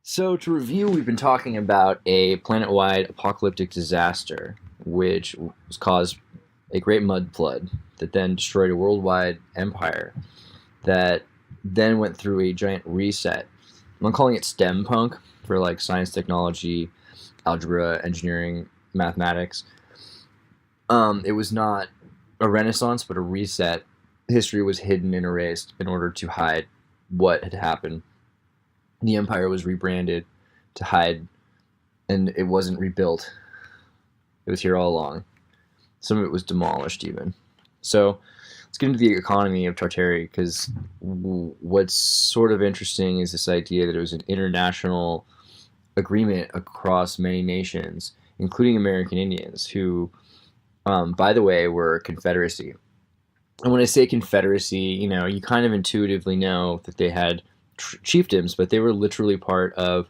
So, to review, we've been talking about a planet-wide apocalyptic disaster, which was caused a great mud flood that then destroyed a worldwide empire that then went through a giant reset. I'm calling it Steampunk for like science, technology, algebra, engineering, mathematics. It was not a renaissance, but a reset. History was hidden and erased in order to hide what had happened. The empire was rebranded to hide, and it wasn't rebuilt. It was here all along. Some of it was demolished even. So let's get into the economy of Tartaria, because what's sort of interesting is this idea that it was an international agreement across many nations, including American Indians, who, by the way, were a confederacy. And when I say confederacy, you kind of intuitively know that they had chiefdoms, but they were literally part of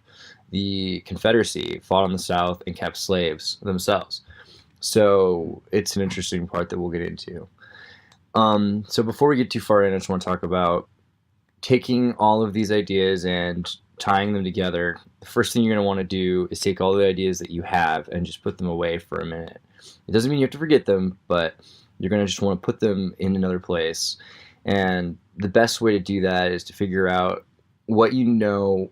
the Confederacy, fought on the South, and kept slaves themselves. So it's an interesting part that we'll get into. So before we get too far in, I just want to talk about taking all of these ideas and tying them together. The first thing you're going to want to do is take all the ideas that you have and just put them away for a minute. It doesn't mean you have to forget them, but you're going to just want to put them in another place. And the best way to do that is to figure out what you know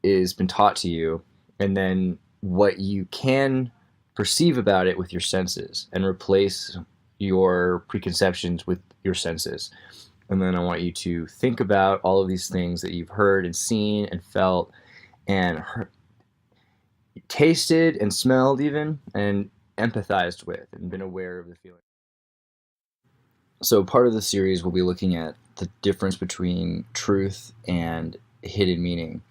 is been taught to you, and then what you can perceive about it with your senses, and replace your preconceptions with your senses. And then I want you to think about all of these things that you've heard and seen and felt and tasted and smelled even, and empathized with and been aware of the feeling. So part of the series we'll be looking at the difference between truth and hidden meaning.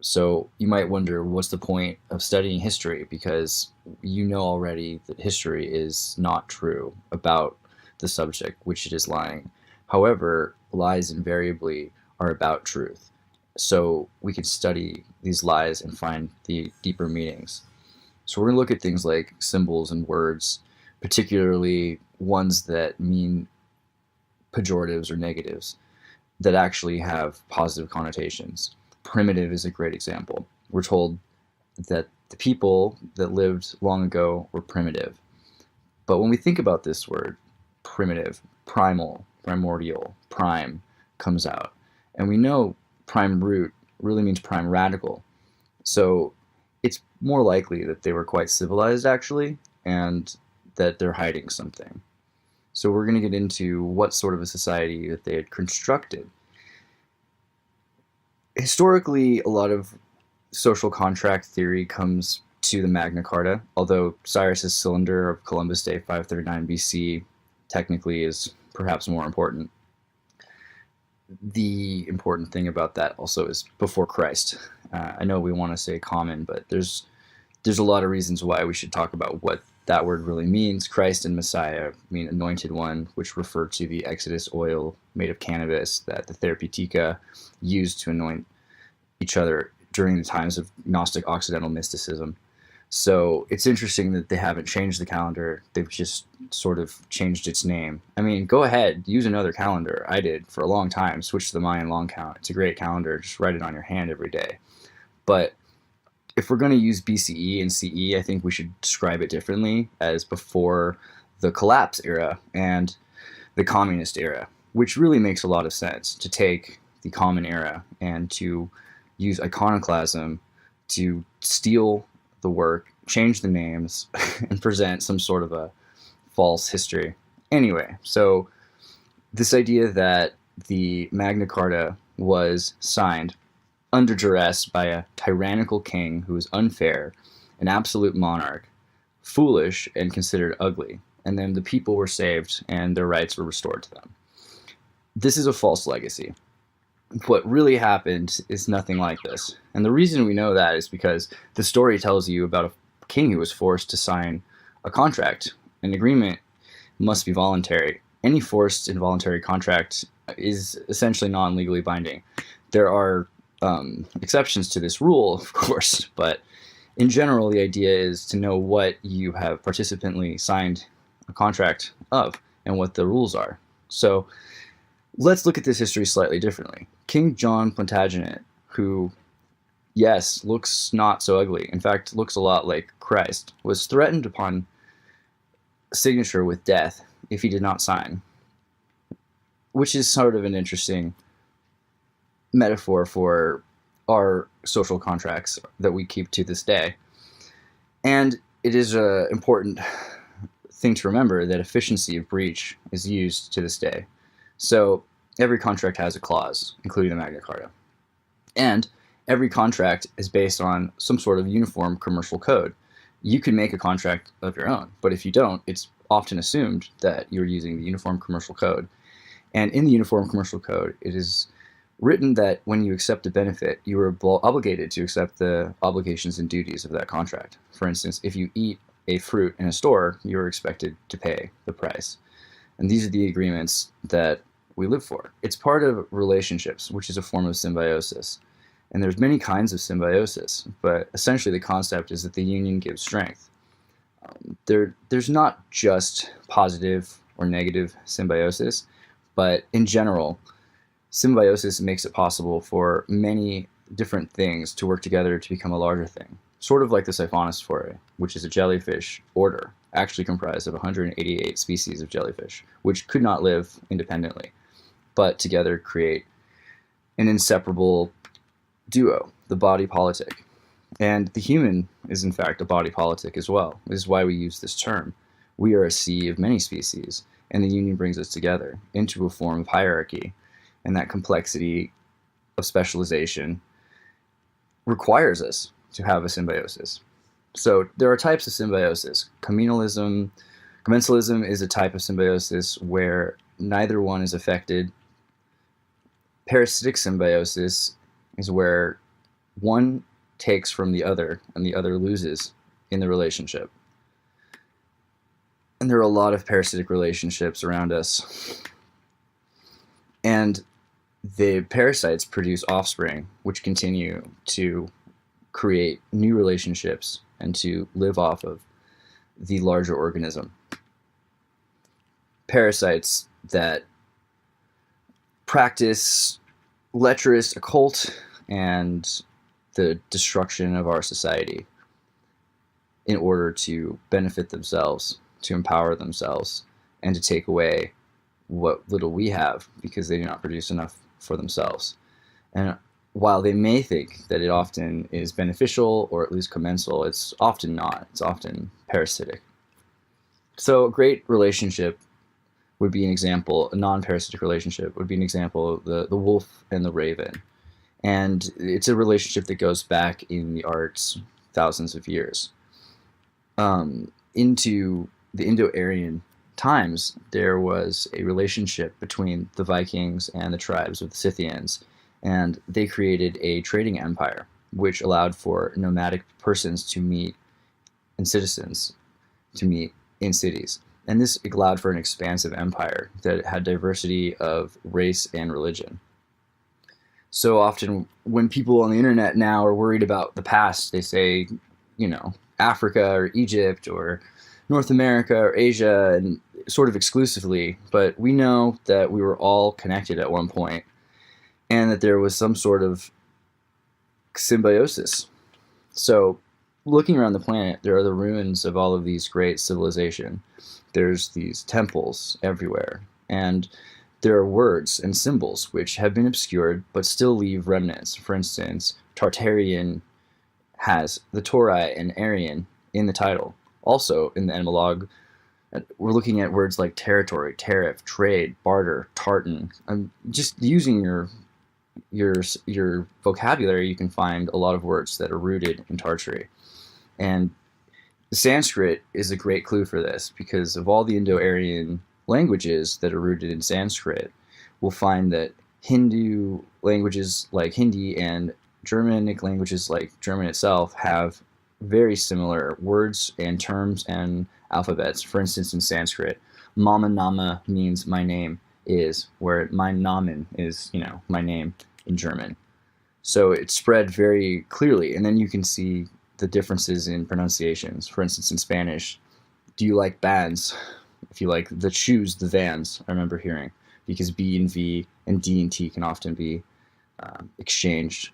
So you might wonder, what's the point of studying history? Because you know already that history is not true about the subject, which it is lying. However, lies invariably are about truth. So we can study these lies and find the deeper meanings. So we're going to look at things like symbols and words, particularly ones that mean pejoratives or negatives that actually have positive connotations. Primitive is a great example. We're told that the people that lived long ago were primitive. But when we think about this word, primitive, primal, primordial, prime comes out. And we know prime root really means prime radical. So it's more likely that they were quite civilized actually, and that they're hiding something. So we're going to get into what sort of a society that they had constructed. Historically, a lot of social contract theory comes to the Magna Carta, although Cyrus's cylinder of Columbus Day 539 BC technically is perhaps more important. The important thing about that also is before Christ. I know we want to say common, but there's a lot of reasons why we should talk about what that word really means. Christ and Messiah mean anointed one, which refer to the Exodus oil made of cannabis that the Therapeutica used to anoint each other during the times of Gnostic Occidental mysticism. So it's interesting that they haven't changed the calendar. They've just sort of changed its name. I mean, go ahead, use another calendar. I did for a long time, switch to the Mayan long count. It's a great calendar. Just write it on your hand every day. But if we're going to use BCE and CE, I think we should describe it differently as before the collapse era and the communist era, which really makes a lot of sense to take the common era and to use iconoclasm to steal the work, change the names, and present some sort of a false history. Anyway, so this idea that the Magna Carta was signed under duress by a tyrannical king who was unfair, an absolute monarch, foolish, and considered ugly, and then the people were saved and their rights were restored to them. This is a false legacy. What really happened is nothing like this. And the reason we know that is because the story tells you about a king who was forced to sign a contract. An agreement must be voluntary. Any forced involuntary contract is essentially non-legally binding. There are exceptions to this rule, of course, but in general, the idea is to know what you have participantly signed a contract of and what the rules are. So let's look at this history slightly differently. King John Plantagenet, who yes, looks not so ugly. In fact, looks a lot like Christ, was threatened upon signature with death if he did not sign, which is sort of an interesting metaphor for our social contracts that we keep to this day. And it is an important thing to remember that efficiency of breach is used to this day. So every contract has a clause, including the Magna Carta. And every contract is based on some sort of uniform commercial code. You can make a contract of your own, but if you don't, it's often assumed that you're using the Uniform Commercial Code. And in the Uniform Commercial Code, it is written that when you accept a benefit, you are obligated to accept the obligations and duties of that contract. For instance, if you eat a fruit in a store, you're expected to pay the price. And these are the agreements that we live for. It's part of relationships, which is a form of symbiosis. And there's many kinds of symbiosis, but essentially the concept is that the union gives strength. There's not just positive or negative symbiosis, but in general, symbiosis makes it possible for many different things to work together to become a larger thing. Sort of like the Siphonosphorae, which is a jellyfish order, actually comprised of 188 species of jellyfish, which could not live independently, but together create an inseparable duo, the body politic. And the human is in fact a body politic as well. This is why we use this term. We are a sea of many species, and the union brings us together into a form of hierarchy, and that complexity of specialization requires us to have a symbiosis. So there are types of symbiosis. Commensalism is a type of symbiosis where neither one is affected. Parasitic symbiosis is where one takes from the other and the other loses in the relationship. And there are a lot of parasitic relationships around us. And the parasites produce offspring, which continue to create new relationships and to live off of the larger organism. Parasites that practice lecherous occult and the destruction of our society in order to benefit themselves, to empower themselves, and to take away what little we have because they do not produce enough for themselves. And while they may think that it often is beneficial or at least commensal, it's often not. It's often parasitic. So a great relationship would be an example, a non-parasitic relationship would be an example of the wolf and the raven. And it's a relationship that goes back in the arts thousands of years. Into the Indo-Aryan times, there was a relationship between the Vikings and the tribes of the Scythians, and they created a trading empire, which allowed for nomadic persons to meet and citizens to meet in cities. And this allowed for an expansive empire that had diversity of race and religion. So often when people on the internet now are worried about the past, they say, Africa or Egypt or North America or Asia, and sort of exclusively, but we know that we were all connected at one point and that there was some sort of symbiosis. So looking around the planet, there are the ruins of all of these great civilizations. There's these temples everywhere, and there are words and symbols which have been obscured but still leave remnants. For instance, Tartarian has the Tauri and Aryan in the title. Also in the etymologue, we're looking at words like territory, tariff, trade, barter, tartan. Just using your vocabulary, you can find a lot of words that are rooted in Tartary. And Sanskrit is a great clue for this, because of all the Indo-Aryan languages that are rooted in Sanskrit, we'll find that Hindu languages like Hindi and Germanic languages like German itself have very similar words and terms and alphabets. For instance, in Sanskrit, Mama Nama means my name is, where mein Namen is, my name in German. So it's spread very clearly, and then you can see the differences in pronunciations. For instance, in Spanish, do you like bands? If you like the shoes, the Vans, I remember hearing, because B and V and D and T can often be exchanged.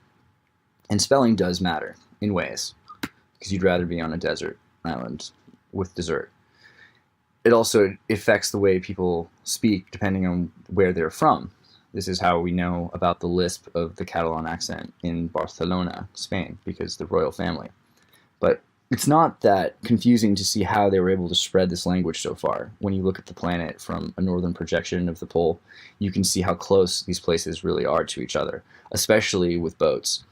And spelling does matter in ways, because you'd rather be on a desert island with dessert. It also affects the way people speak depending on where they're from. This is how we know about the lisp of the Catalan accent in Barcelona, Spain, because the royal family. But it's not that confusing to see how they were able to spread this language so far. When you look at the planet from a northern projection of the pole, you can see how close these places really are to each other, especially with boats.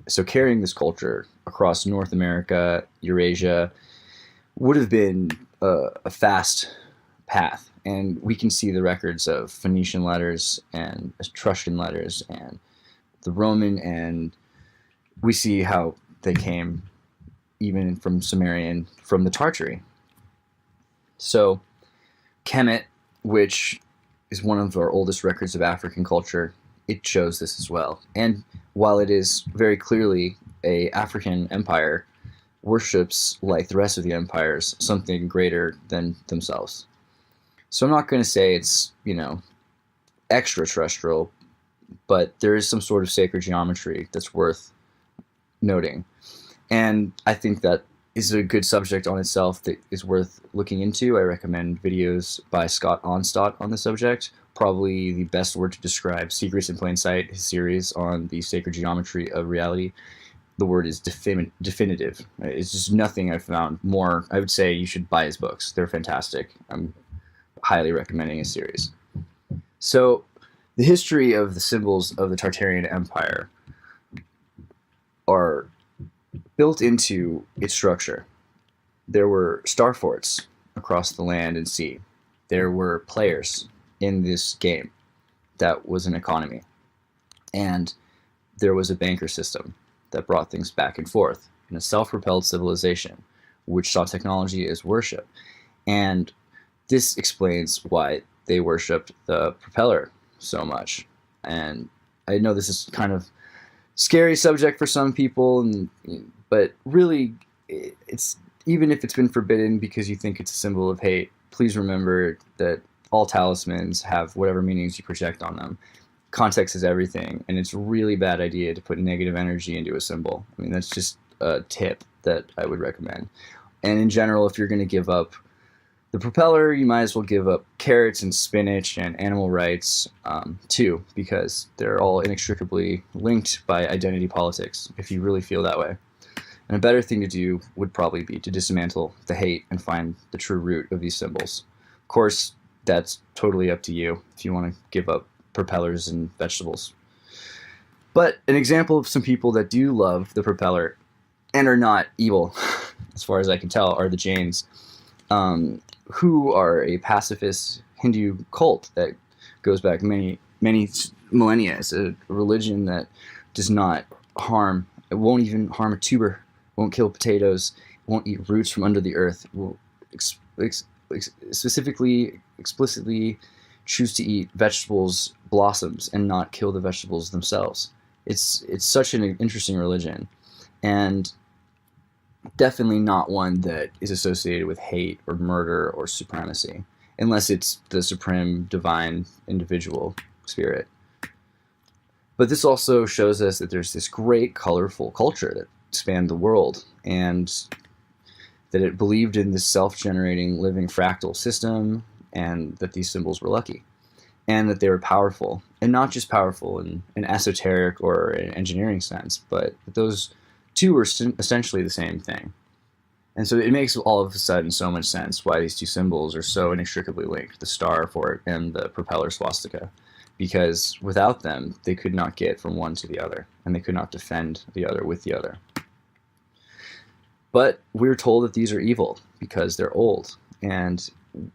So carrying this culture across North America, Eurasia, would have been a fast path. And we can see the records of Phoenician letters and Etruscan letters and the Roman, and we see how they came even from Sumerian, from the Tartary. So Kemet, which is one of our oldest records of African culture, it shows this as well. And while it is very clearly a African empire, worships, like the rest of the empires, something greater than themselves. So I'm not going to say it's, extraterrestrial, but there is some sort of sacred geometry that's worth noting. And I think that is a good subject on itself that is worth looking into. I recommend videos by Scott Onstott on the subject. Probably the best word to describe Secrets in Plain Sight, his series on the sacred geometry of reality. The word is definitive. It's just nothing I've found more. I would say you should buy his books. They're fantastic. I'm highly recommending his series. So the history of the symbols of the Tartarian Empire are built into its structure. There were star forts across the land and sea. There were players in this game that was an economy. And there was a banker system that brought things back and forth in a self-propelled civilization, which saw technology as worship. And this explains why they worshipped the propeller so much. And I know this is kind of scary subject for some people, but really, it's even if it's been forbidden because you think it's a symbol of hate, please remember that all talismans have whatever meanings you project on them. Context is everything, and it's a really bad idea to put negative energy into a symbol. I mean, that's just a tip that I would recommend. And in general, if you're going to give up the propeller, you might as well give up carrots and spinach and animal rights too, because they're all inextricably linked by identity politics, if you really feel that way. And a better thing to do would probably be to dismantle the hate and find the true root of these symbols. Of course, that's totally up to you if you want to give up propellers and vegetables. But an example of some people that do love the propeller and are not evil, as far as I can tell, are the Jains, who are a pacifist Hindu cult that goes back many millennia. It's a religion that does not harm. It won't even harm a tuber. Won't kill potatoes. Won't eat roots from under the earth. Will explicitly choose to eat vegetables, blossoms, and not kill the vegetables themselves. It's such an interesting religion, and definitely not one that is associated with hate or murder or supremacy, unless it's the supreme divine individual spirit. But this also shows us that there's this great colorful culture that spanned the world, and that it believed in this self-generating living fractal system, and that these symbols were lucky, and that they were powerful, and not just powerful in an esoteric or an engineering sense, but that those two are essentially the same thing. And so it makes all of a sudden so much sense why these two symbols are so inextricably linked, the star fort and the propeller swastika, because without them, they could not get from one to the other, and they could not defend the other with the other. But we're told that these are evil because they're old, and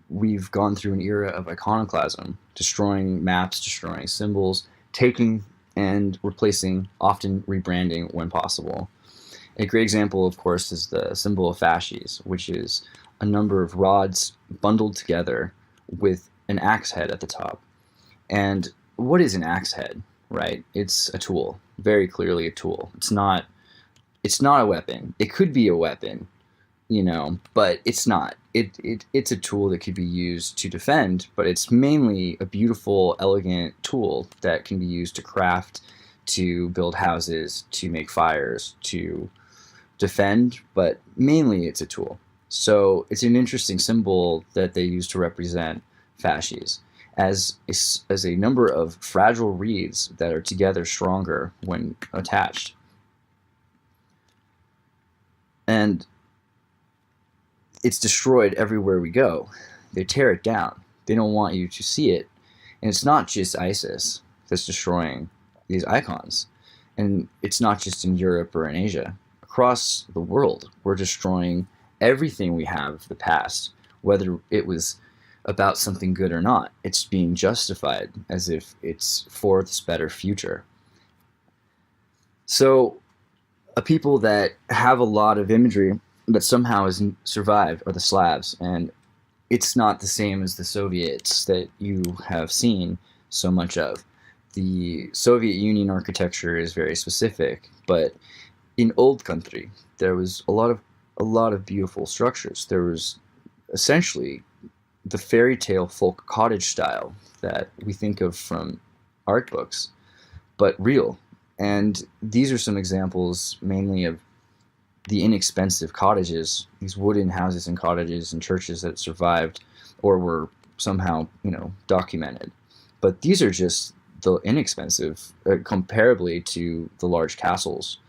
we've gone through an era of iconoclasm, destroying maps, destroying symbols, taking and replacing, often rebranding when possible. A great example, of course, is the symbol of fasces, which is a number of rods bundled together with an axe head at the top. And what is an axe head, right? It's a tool, very clearly a tool. It's not a weapon. It could be a weapon, but it's not. It's a tool that could be used to defend, but it's mainly a beautiful, elegant tool that can be used to craft, to build houses, to make fires, to defend, but mainly it's a tool. So it's an interesting symbol that they use to represent fasces as a number of fragile reeds that are together stronger when attached. And it's destroyed everywhere we go. They tear it down. They don't want you to see it. And it's not just ISIS that's destroying these icons. And it's not just in Europe or in Asia. Across the world, we're destroying everything we have of the past, whether it was about something good or not. It's being justified as if it's for this better future. So a people that have a lot of imagery that somehow has survived are the Slavs, and it's not the same as the Soviets that you have seen so much of. The Soviet Union architecture is very specific, but in old country there was a lot of beautiful structures. There was essentially the fairy tale folk cottage style that we think of from art books, but real. And these are some examples mainly of the inexpensive cottages, these wooden houses and cottages and churches that survived or were somehow, documented. But these are just the inexpensive, comparably to the large castles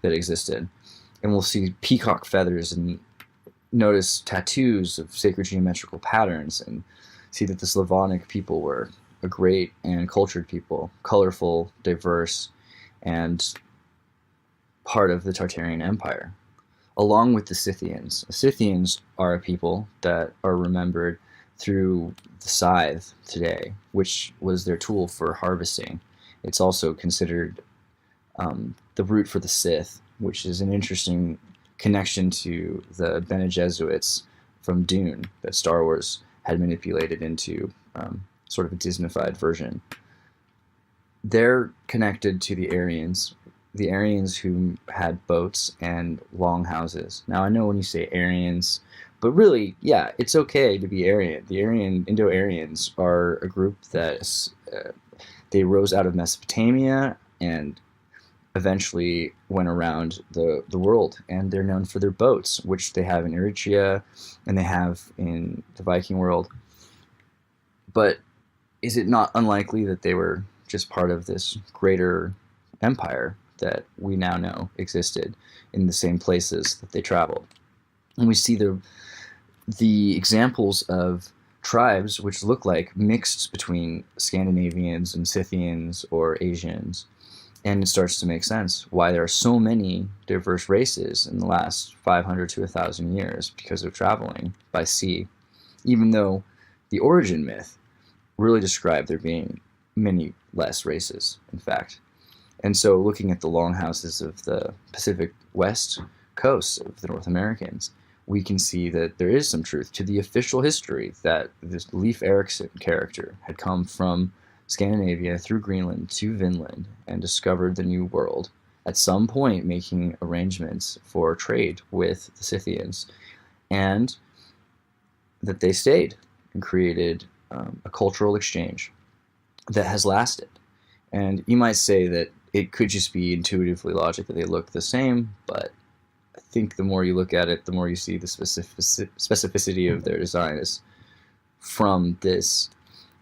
that existed. And we'll see peacock feathers and notice tattoos of sacred geometrical patterns and see that the Slavonic people were a great and cultured people, colorful, diverse, and part of the Tartarian Empire, along with the Scythians. The Scythians are a people that are remembered through the scythe today, which was their tool for harvesting. It's also considered the root for the Sith, which is an interesting connection to the Bene Gesserit from Dune that Star Wars had manipulated into sort of a Disneyfied version. They're connected to the Aryans who had boats and long houses. Now, I know when you say Aryans, but really, yeah, it's okay to be Aryan. The Indo-Aryans are a group that they rose out of Mesopotamia and eventually went around the world, and they're known for their boats, which they have in Eritrea and they have in the Viking world. But is it not unlikely that they were just part of this greater empire that we now know existed in the same places that they traveled? And we see the examples of tribes which look like mixed between Scandinavians and Scythians or Asians. And it starts to make sense why there are so many diverse races in the last 500 to 1,000 years because of traveling by sea, even though the origin myth really described there being many less races, in fact. And so looking at the longhouses of the Pacific West coast of the North Americans, we can see that there is some truth to the official history that this Leif Erikson character had come from Scandinavia through Greenland to Vinland and discovered the New World, at some point making arrangements for trade with the Scythians, and that they stayed and created a cultural exchange that has lasted. And you might say that it could just be intuitively logic that they look the same, but I think the more you look at it, the more you see the specificity of their design is from this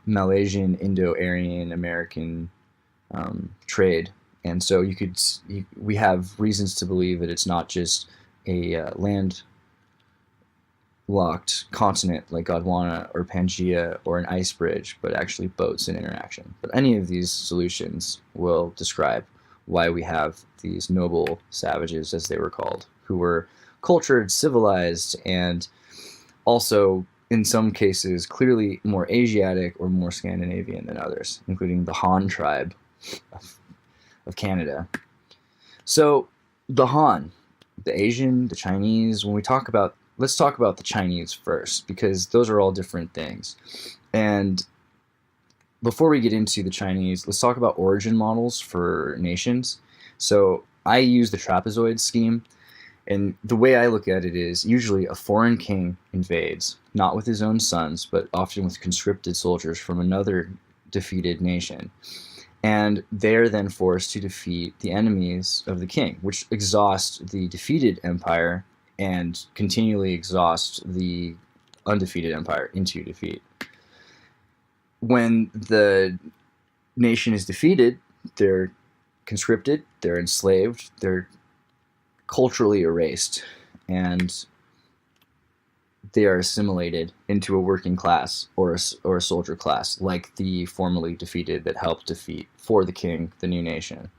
Malaysian, Indo-Aryan, American trade. And so we have reasons to believe that it's not just a land-locked continent like Gondwana or Pangaea or an ice bridge, but actually boats in interaction. But any of these solutions will describe why we have these noble savages, as they were called, who were cultured, civilized, and also in some cases clearly more Asiatic or more Scandinavian than others, including the Han tribe of Canada. So the Han, the Asian, the Chinese, let's talk about the Chinese first, because those are all different things. And before we get into the Chinese, let's talk about origin models for nations. So I use the trapezoid scheme. And the way I look at it is usually a foreign king invades, not with his own sons, but often with conscripted soldiers from another defeated nation. And they're then forced to defeat the enemies of the king, which exhaust the defeated empire and continually exhaust the undefeated empire into defeat. When the nation is defeated, they're conscripted, they're enslaved, they're culturally erased, and they are assimilated into a working class or a soldier class, like the formerly defeated that helped defeat for the king the new nation.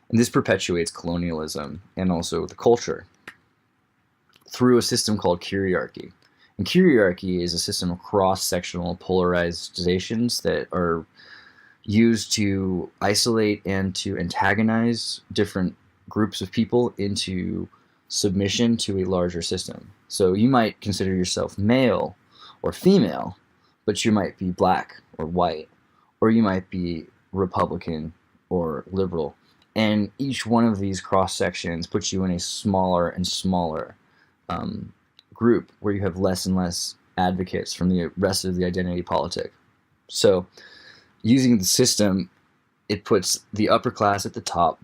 And this perpetuates colonialism and also the culture through a system called kyriarchy. And kyriarchy is a system of cross-sectional polarizations that are used to isolate and to antagonize different groups of people into submission to a larger system. So you might consider yourself male or female, but you might be black or white, or you might be Republican or liberal. And each one of these cross sections puts you in a smaller and smaller group where you have less and less advocates from the rest of the identity politic. So using the system, it puts the upper class at the top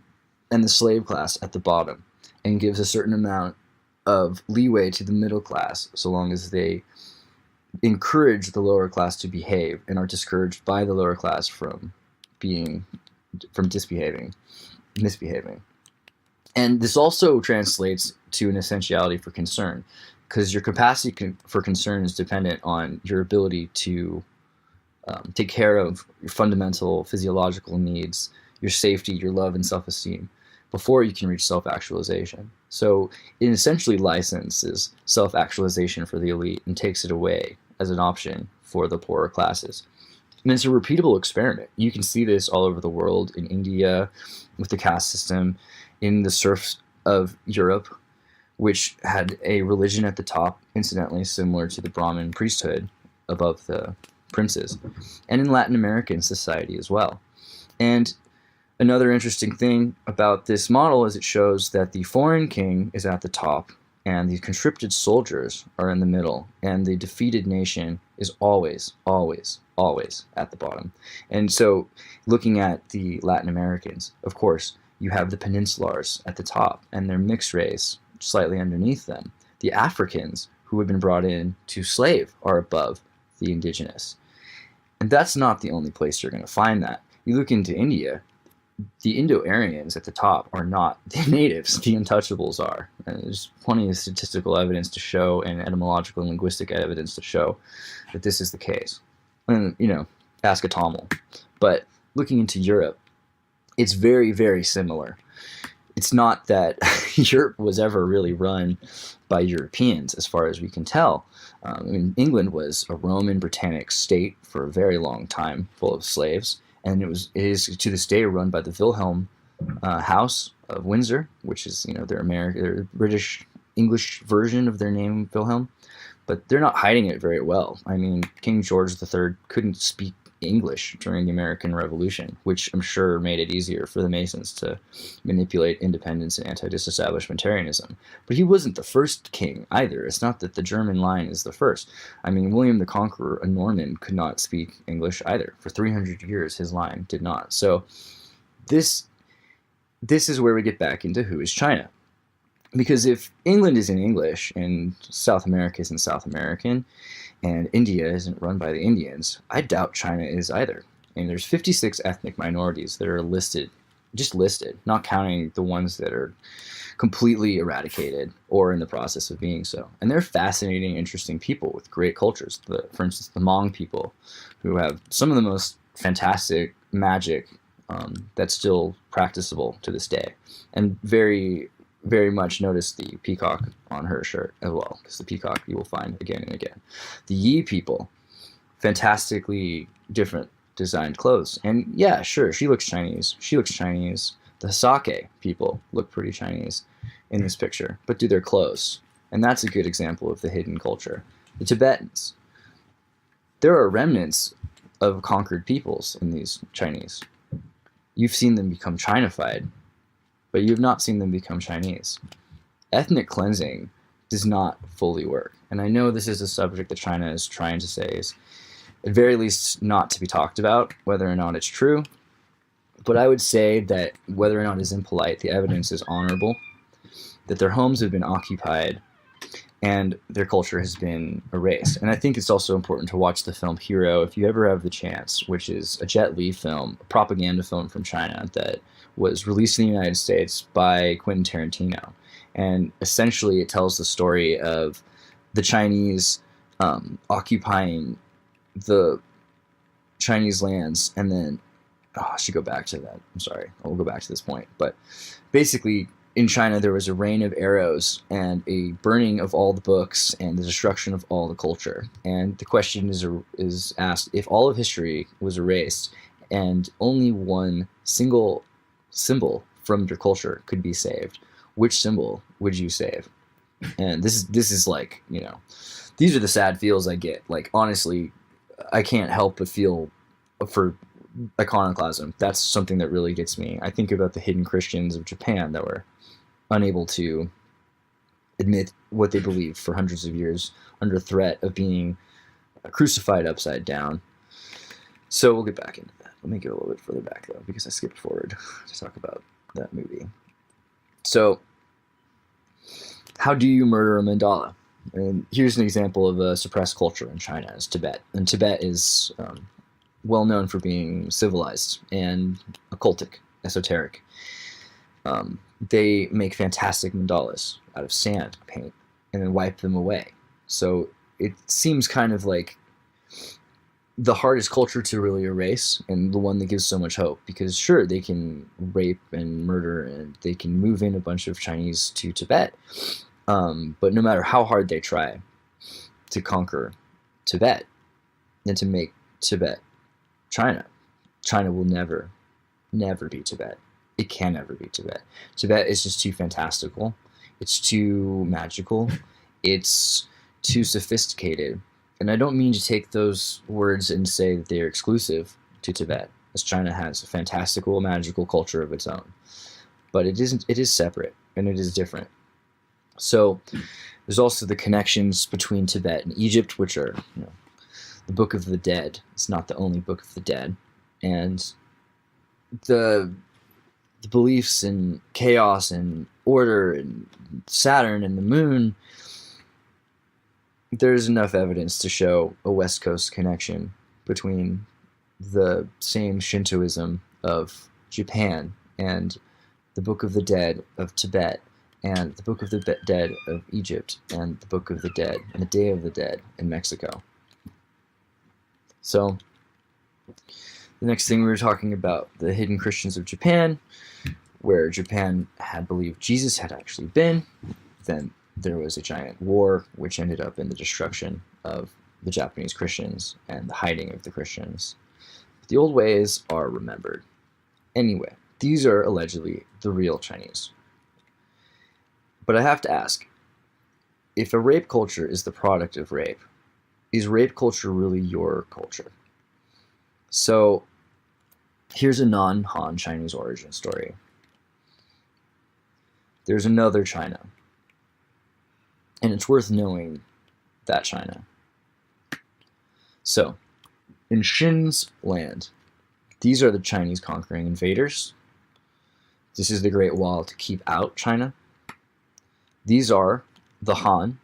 and the slave class at the bottom, and gives a certain amount of leeway to the middle class, so long as they encourage the lower class to behave and are discouraged by the lower class from misbehaving. And this also translates to an essentiality for concern, because your capacity for concern is dependent on your ability to take care of your fundamental physiological needs, your safety, your love, and self-esteem, before you can reach self-actualization. So it essentially licenses self-actualization for the elite and takes it away as an option for the poorer classes. And it's a repeatable experiment. You can see this all over the world, in India with the caste system, in the serfs of Europe, which had a religion at the top, incidentally similar to the Brahmin priesthood above the princes, and in Latin American society as well. And another interesting thing about this model is it shows that the foreign king is at the top and the conscripted soldiers are in the middle, and the defeated nation is always, always, always at the bottom. And so looking at the Latin Americans, of course, you have the peninsulars at the top and their mixed race slightly underneath them. The Africans who have been brought in to slave are above the indigenous. And that's not the only place you're going to find that. You look into India, the Indo-Aryans at the top are not the natives, the untouchables are. And there's plenty of statistical evidence to show, and etymological and linguistic evidence to show that this is the case. And, ask a Tamil. But looking into Europe, it's very, very similar. It's not that Europe was ever really run by Europeans, as far as we can tell. England was a Roman Britannic state for a very long time, full of slaves. And it is to this day run by the Wilhelm House of Windsor, which is their British English version of their name Wilhelm, but they're not hiding it very well. King George III couldn't speak English during the American Revolution, which I'm sure made it easier for the Masons to manipulate independence and anti-disestablishmentarianism. But he wasn't the first king either. It's not that the German line is the first. William the Conqueror, a Norman, could not speak English either. For 300 years, his line did not. So this is where we get back into who is China. Because if England is in English and South America is in South American, and India isn't run by the Indians, I doubt China is either. There's 56 ethnic minorities that are listed, not counting the ones that are completely eradicated or in the process of being so. And they're fascinating, interesting people with great cultures. For instance, the Hmong people, who have some of the most fantastic magic that's still practicable to this day. And very, very much notice the peacock on her shirt as well, because the peacock you will find again and again. The Yi people, fantastically different designed clothes. And yeah, sure, she looks Chinese. The Sake people look pretty Chinese in this picture, but do their clothes. And that's a good example of the hidden culture. The Tibetans. There are remnants of conquered peoples in these Chinese. You've seen them become Chinified, but you have not seen them become Chinese. Ethnic cleansing does not fully work. And I know this is a subject that China is trying to say is, at very least, not to be talked about, whether or not it's true. But I would say that whether or not it's impolite, the evidence is honorable, that their homes have been occupied and their culture has been erased. And I think it's also important to watch the film Hero if you ever have the chance, which is a Jet Li film, a propaganda film from China that was released in the United States by Quentin Tarantino. And essentially it tells the story of the Chinese occupying the Chinese lands, and then I should go back to that. I'm sorry. I'll go back to this point. But basically, in China, there was a rain of arrows and a burning of all the books and the destruction of all the culture. And the question is asked, if all of history was erased and only one single symbol from your culture could be saved, which symbol would you save? And this is like, you know, these are the sad feels I get. Like, honestly, I can't help but feel for iconoclasm. That's something that really gets me. I think about the hidden Christians of Japan that were unable to admit what they believed for hundreds of years under threat of being crucified upside down. So we'll get back into that. Let me go a little bit further back, though, because I skipped forward to talk about that movie. So, how do you murder a mandala? And here's an example of a suppressed culture in China, is Tibet. And Tibet is well known for being civilized and occultic, esoteric. They make fantastic mandalas out of sand paint and then wipe them away. So it seems kind of like the hardest culture to really erase, and the one that gives so much hope, because sure, they can rape and murder and they can move in a bunch of Chinese to Tibet, but no matter how hard they try to conquer Tibet and to make Tibet China, China will never be Tibet. It can never be Tibet. Tibet is just too fantastical. It's too magical. It's too sophisticated. And I don't mean to take those words and say that they are exclusive to Tibet, as China has a fantastical, magical culture of its own. But it isn't. It is separate, and it is different. So there's also the connections between Tibet and Egypt, which are, you know, the Book of the Dead. It's not the only Book of the Dead. And the beliefs in chaos and order and Saturn and the moon, there's enough evidence to show a West Coast connection between the same Shintoism of Japan and the Book of the Dead of Tibet and the Book of the Dead of Egypt and the Book of the Dead and the Day of the Dead in Mexico. So the next thing we were talking about, the hidden Christians of Japan, where Japan had believed Jesus had actually been. Then there was a giant war, which ended up in the destruction of the Japanese Christians and the hiding of the Christians. The old ways are remembered. Anyway, these are allegedly the real Chinese. But I have to ask, if a rape culture is the product of rape, is rape culture really your culture? So here's a non-Han Chinese origin story. There's another China, and it's worth knowing that China. So, in Xin's land, these are the Chinese conquering invaders. This is the Great Wall to keep out China. These are the Han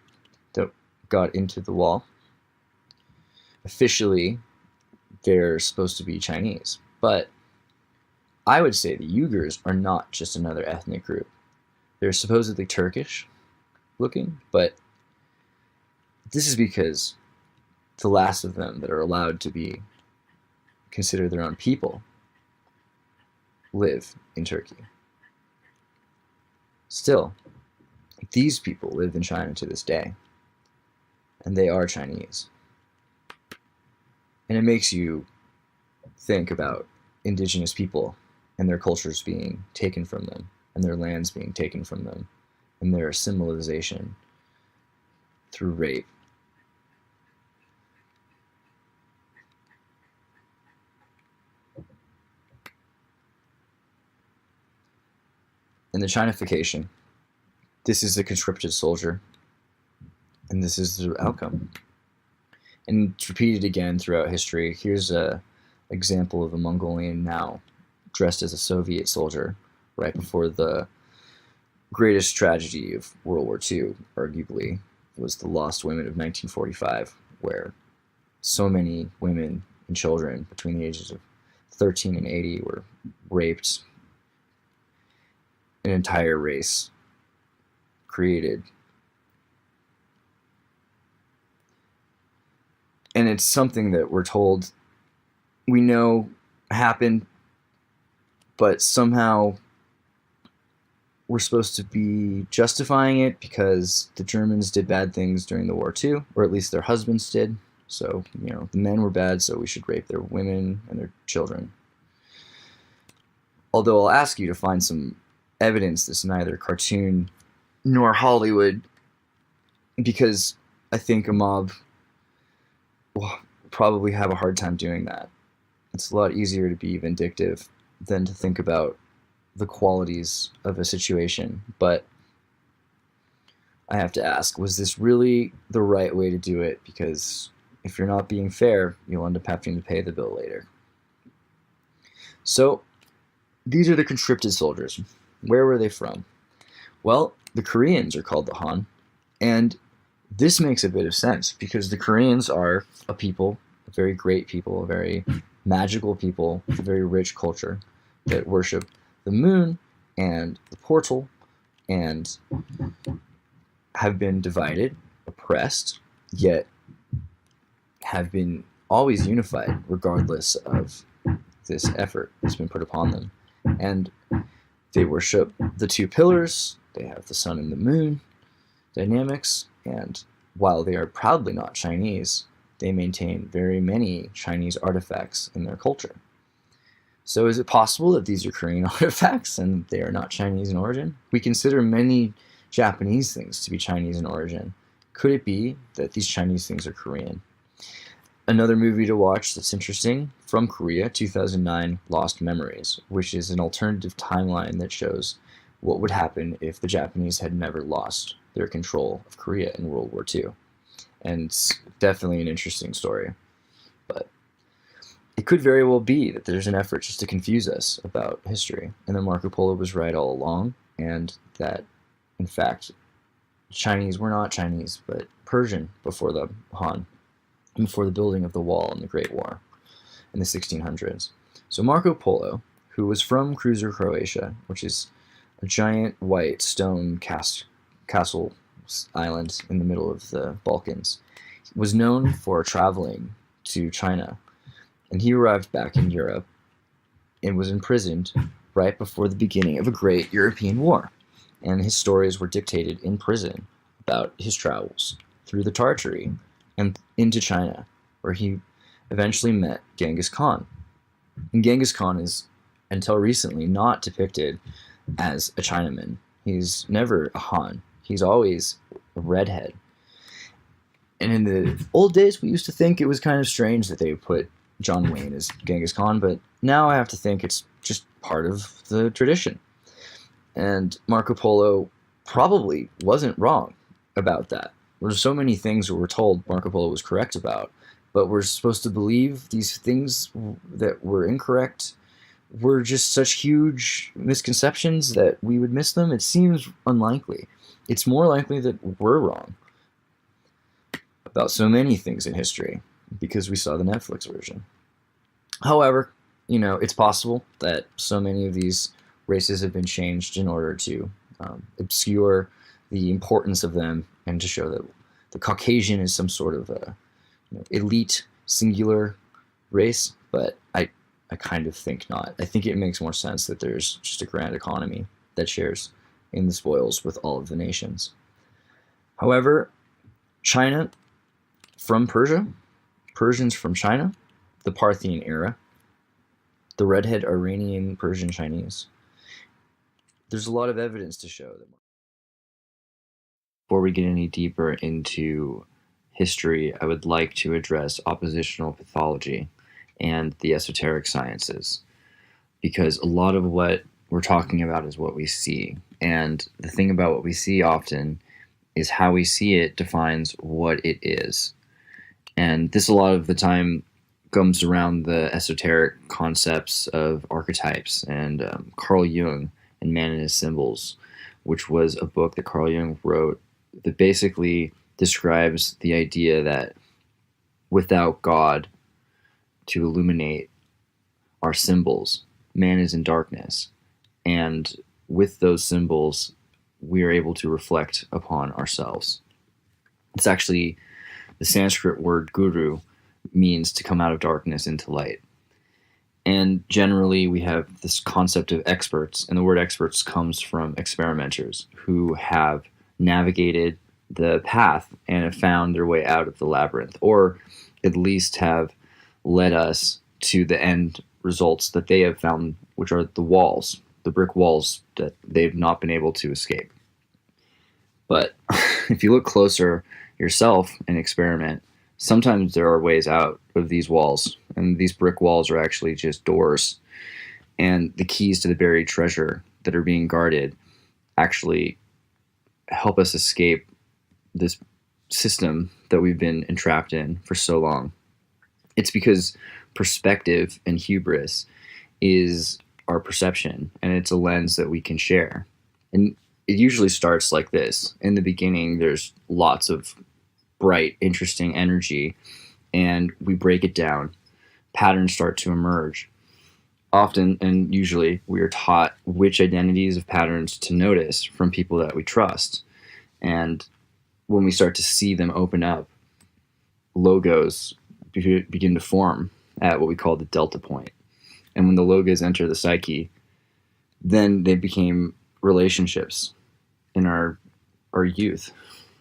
that got into the wall. Officially, they're supposed to be Chinese, but I would say the Uyghurs are not just another ethnic group. They're supposedly Turkish looking, but this is because the last of them that are allowed to be considered their own people live in Turkey. Still, these people live in China to this day, and they are Chinese. And it makes you think about indigenous people and their cultures being taken from them, and their lands being taken from them, and their assimilation through rape. And the Chinification, this is the conscripted soldier, and this is the outcome. And it's repeated again throughout history. Here's an example of a Mongolian now dressed as a Soviet soldier right before the greatest tragedy of World War II, arguably, was the Lost Women of 1945, where so many women and children between the ages of 13 and 80 were raped. An entire race created. And it's something that we're told we know happened, but somehow we're supposed to be justifying it because the Germans did bad things during the war too, or at least their husbands did. So, the men were bad, so we should rape their women and their children. Although I'll ask you to find some evidence that's neither cartoon nor Hollywood, because I think a mob will probably have a hard time doing that. It's a lot easier to be vindictive than to think about the qualities of a situation. But I have to ask, was this really the right way to do it? Because if you're not being fair, you'll end up having to pay the bill later. So, these are the conscripted soldiers. Where were they from? Well, the Koreans are called the Han, and this makes a bit of sense because the Koreans are a people, a very great people, a very magical people, with a very rich culture that worship the moon and the portal and have been divided, oppressed, yet have been always unified regardless of this effort that's been put upon them. And they worship the two pillars, they have the sun and the moon dynamics, and while they are proudly not Chinese, they maintain very many Chinese artifacts in their culture. So is it possible that these are Korean artifacts and they are not Chinese in origin? We consider many Japanese things to be Chinese in origin. Could it be that these Chinese things are Korean? Another movie to watch that's interesting, from Korea, 2009, Lost Memories, which is an alternative timeline that shows what would happen if the Japanese had never lost their control of Korea in World War II. And it's definitely an interesting story. But it could very well be that there's an effort just to confuse us about history, and that Marco Polo was right all along, and that, in fact, Chinese were not Chinese, but Persian before the Han, before the building of the wall in the Great War in the 1600s. So Marco Polo, who was from Cruzer, Croatia, which is a giant white stone castle island in the middle of the Balkans, was known for traveling to China. And he arrived back in Europe and was imprisoned right before the beginning of a great European war. And his stories were dictated in prison about his travels through the Tartary and into China, where he eventually met Genghis Khan. And Genghis Khan is, until recently, not depicted as a Chinaman. He's never a Han. He's always a redhead. And in the old days, we used to think it was kind of strange that they put John Wayne as Genghis Khan, but now I have to think it's just part of the tradition. And Marco Polo probably wasn't wrong about that. There's so many things that we're told Marco Polo was correct about, but we're supposed to believe these things that were incorrect were just such huge misconceptions that we would miss them. It seems unlikely. It's more likely that we're wrong about so many things in history because we saw the Netflix version. However, it's possible that so many of these races have been changed in order to obscure the importance of them and to show that the Caucasian is some sort of a elite singular race, but I kind of think not. I think it makes more sense that there's just a grand economy that shares in the spoils with all of the nations. However, China from Persia, Persians from China, the Parthian era, the redhead Iranian Persian Chinese. There's a lot of evidence to show that. Before we get any deeper into history, I would like to address oppositional pathology and the esoteric sciences, because a lot of what we're talking about is what we see. And the thing about what we see often is how we see it defines what it is. And this a lot of the time comes around the esoteric concepts of archetypes and Carl Jung and Man and His Symbols, which was a book that Carl Jung wrote that basically describes the idea that without God to illuminate our symbols, man is in darkness. And with those symbols, we are able to reflect upon ourselves. It's actually the Sanskrit word guru means to come out of darkness into light. And generally, we have this concept of experts, and the word experts comes from experimenters who have navigated the path and have found their way out of the labyrinth, or at least have led us to the end results that they have found, which are the walls, the brick walls that they've not been able to escape. But if you look closer yourself and experiment, sometimes there are ways out of these walls, and these brick walls are actually just doors. And the keys to the buried treasure that are being guarded actually help us escape this system that we've been entrapped in for so long. It's because perspective and hubris is our perception, and it's a lens that we can share. And it usually starts like this. In the beginning, there's lots of bright, interesting energy, and we break it down. Patterns start to emerge. Often, and usually, we are taught which identities of patterns to notice from people that we trust. And when we start to see them open up, logos begin to form at what we call the delta point. And when the logos enter the psyche, then they became relationships in our youth.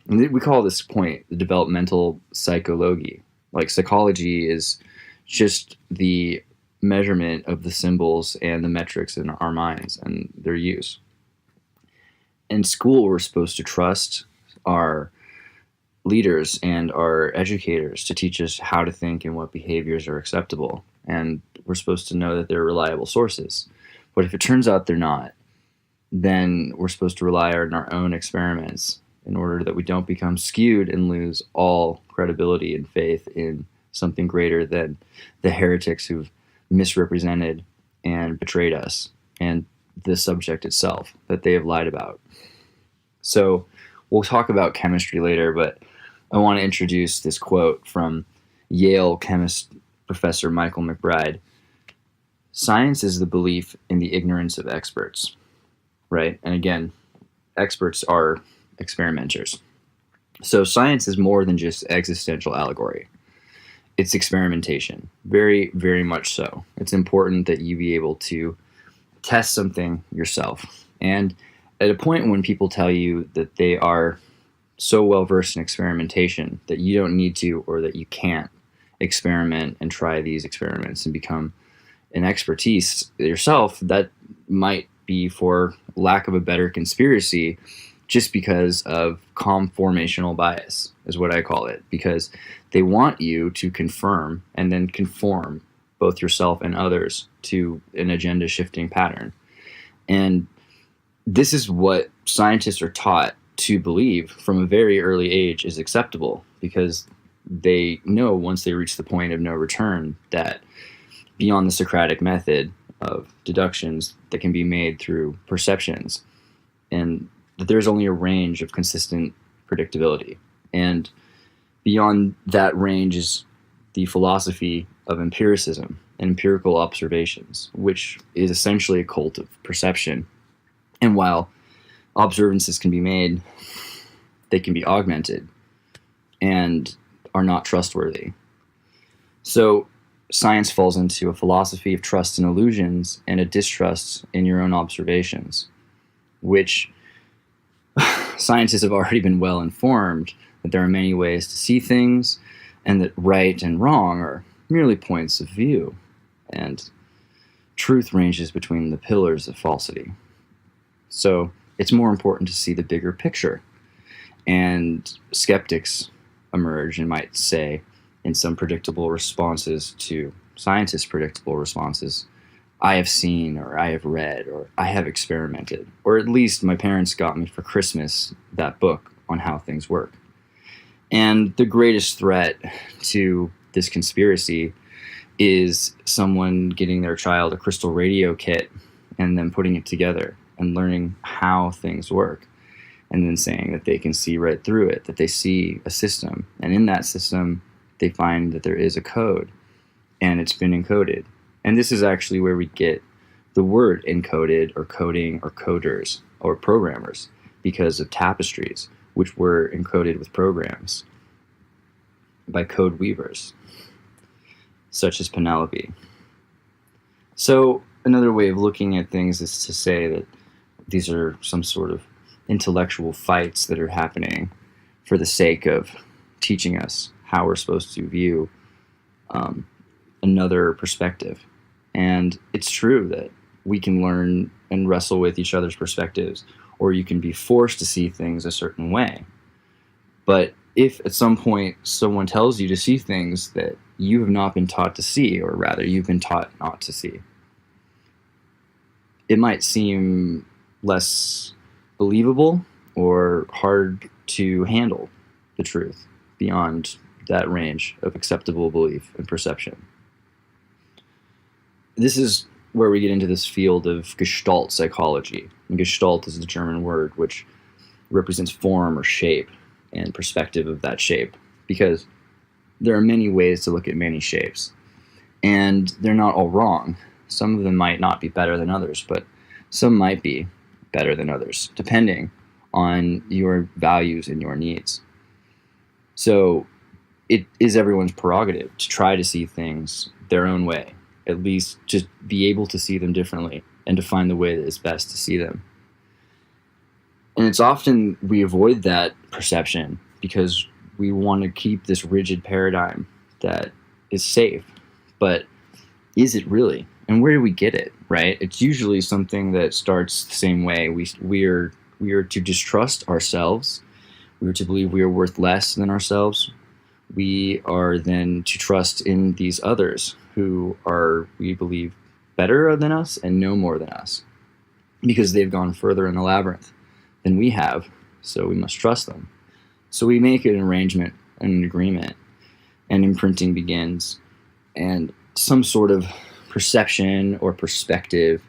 And we call this point the developmental psychology. Like, psychology is just the measurement of the symbols and the metrics in our minds and their use. In school, we're supposed to trust our leaders and our educators to teach us how to think and what behaviors are acceptable. And we're supposed to know that they're reliable sources. But if it turns out they're not, then we're supposed to rely on our own experiments in order that we don't become skewed and lose all credibility and faith in something greater than the heretics who've misrepresented and betrayed us and the subject itself that they have lied about. So we'll talk about chemistry later, but I want to introduce this quote from Yale chemist Professor Michael McBride. Science is the belief in the ignorance of experts, right? And again, experts are experimenters. So science is more than just existential allegory. It's experimentation, very, very much so. It's important that you be able to test something yourself. And at a point when people tell you that they are so well versed in experimentation that you don't need to, or that you can't experiment and try these experiments and become an expertise yourself, that might be, for lack of a better conspiracy, just because of conformational bias, is what I call it, because they want you to confirm and then conform both yourself and others to an agenda shifting pattern. And this is what scientists are taught to believe from a very early age is acceptable, because they know once they reach the point of no return that beyond the Socratic method of deductions that can be made through perceptions, and that there's only a range of consistent predictability. And beyond that range is the philosophy of empiricism and empirical observations, which is essentially a cult of perception. And while observances can be made, they can be augmented and are not trustworthy. So science falls into a philosophy of trust in illusions and a distrust in your own observations, which scientists have already been well informed that there are many ways to see things, and that right and wrong are merely points of view, and truth ranges between the pillars of falsity. So it's more important to see the bigger picture. And skeptics emerge and might say, in some predictable responses to scientists' predictable responses, I have seen, or I have read, or I have experimented, or at least my parents got me for Christmas that book on how things work. And the greatest threat to this conspiracy is someone getting their child a crystal radio kit and then putting it together and learning how things work, and then saying that they can see right through it, that they see a system, and in that system they find that there is a code and it's been encoded. And this is actually where we get the word encoded or coding or coders or programmers, because of tapestries which were encoded with programs by code weavers such as Penelope. So another way of looking at things is to say that these are some sort of intellectual fights that are happening for the sake of teaching us how we're supposed to view another perspective. And it's true that we can learn and wrestle with each other's perspectives, or you can be forced to see things a certain way. But if at some point someone tells you to see things that you have not been taught to see, or rather you've been taught not to see, it might seem less believable or hard to handle the truth beyond that range of acceptable belief and perception. This is where we get into this field of Gestalt psychology. And Gestalt is the German word which represents form or shape and perspective of that shape, because there are many ways to look at many shapes, and they're not all wrong. Some of them might not be better than others, but some might be better than others, depending on your values and your needs. So it is everyone's prerogative to try to see things their own way, at least just be able to see them differently and to find the way that is best to see them. And it's often we avoid that perception because we want to keep this rigid paradigm that is safe. But is it really? And where do we get it, right? It's usually something that starts the same way. We are to distrust ourselves. We are to believe we are worth less than ourselves. We are then to trust in these others who are, we believe, better than us and know more than us, because they've gone further in the labyrinth than we have, so we must trust them. So we make an arrangement, an agreement, and imprinting begins, and some sort of perception or perspective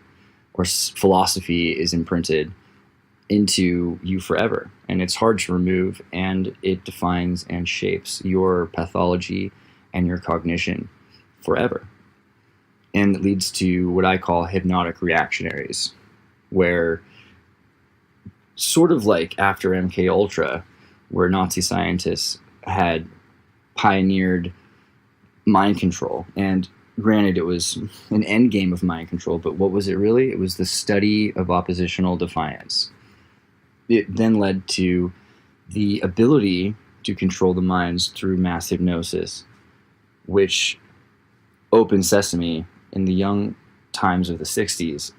or philosophy is imprinted into you forever, and it's hard to remove, and it defines and shapes your pathology and your cognition forever. And it leads to what I call hypnotic reactionaries, where sort of like after MK Ultra, where Nazi scientists had pioneered mind control. And granted, it was an end game of mind control, but what was it really? It was the study of oppositional defiance. It then led to the ability to control the minds through mass hypnosis, which open sesame in the young times of the 60s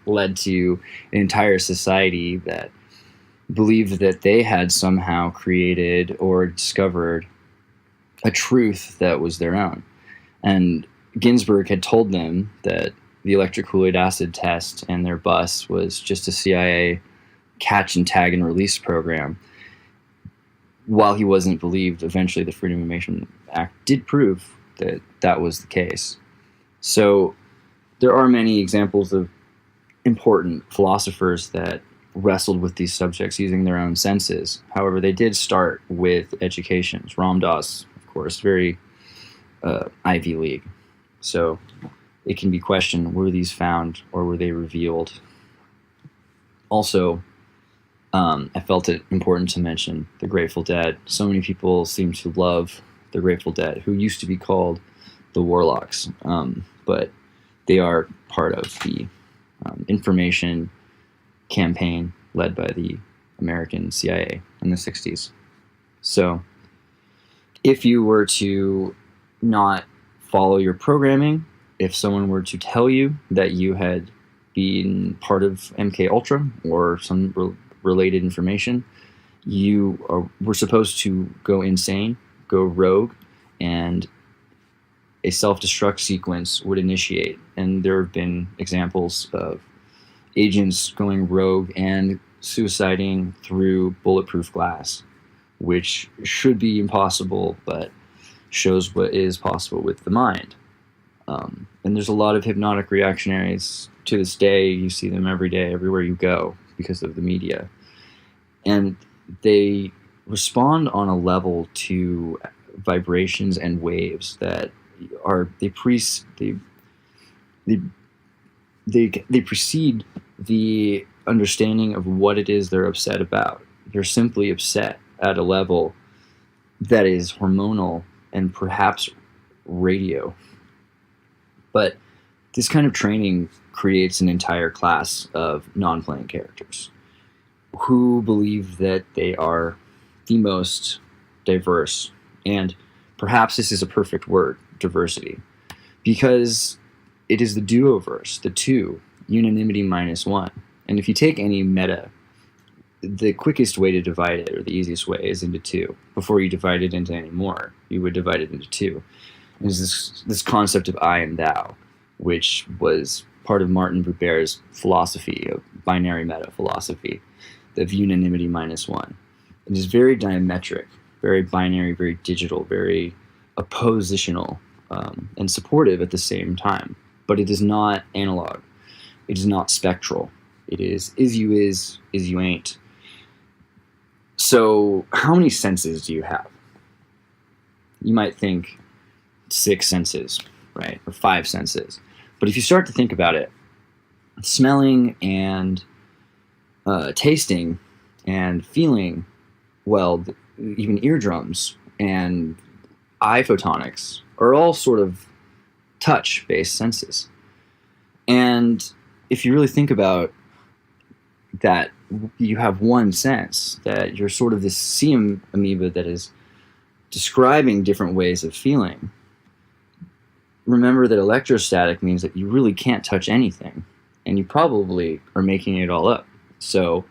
led to an entire society that believed that they had somehow created or discovered a truth that was their own. And Ginsburg had told them that the electric Kool-Aid acid test and their bus was just a CIA catch and tag and release program. While he wasn't believed, eventually the Freedom of Information Act did prove that that was the case. So there are many examples of important philosophers that wrestled with these subjects using their own senses. However, they did start with educations. Ram Dass, of course, very Ivy League. So it can be questioned, were these found or were they revealed? Also, I felt it important to mention the Grateful Dead. So many people seem to love the Grateful Dead, who used to be called the Warlocks, but they are part of the information campaign led by the American CIA in the 60s. So if you were to not follow your programming, if someone were to tell you that you had been part of MK Ultra or some related information, you were supposed to go insane, go rogue, and a self-destruct sequence would initiate. And there have been examples of agents going rogue and suiciding through bulletproof glass, which should be impossible, but shows what is possible with the mind. And there's a lot of hypnotic reactionaries to this day. You see them every day, everywhere you go, because of the media. And they respond on a level to vibrations and waves that are they precede the understanding of what it is they're upset about. They're simply upset at a level that is hormonal and perhaps radio. But this kind of training creates an entire class of non-playing characters who believe that they are the most diverse. And perhaps this is a perfect word, diversity, because it is the duoverse, the two, unanimity minus one. And if you take any meta, the quickest way to divide it, or the easiest way, is into two. Before you divide it into any more, you would divide it into two. Is this concept of I and thou, which was part of Martin Buber's philosophy, of binary meta philosophy, of unanimity minus one. It is very diametric, very binary, very digital, very oppositional, and supportive at the same time. But it is not analog. It is not spectral. It is you ain't. So how many senses do you have? You might think 6 senses, right? Or 5 senses. But if you start to think about it, smelling and tasting and feeling, well, even eardrums and eye photonics are all sort of touch-based senses. And if you really think about that, you have one sense, that you're sort of this sea amoeba that is describing different ways of feeling. Remember that electrostatic means that you really can't touch anything, and you probably are making it all up. So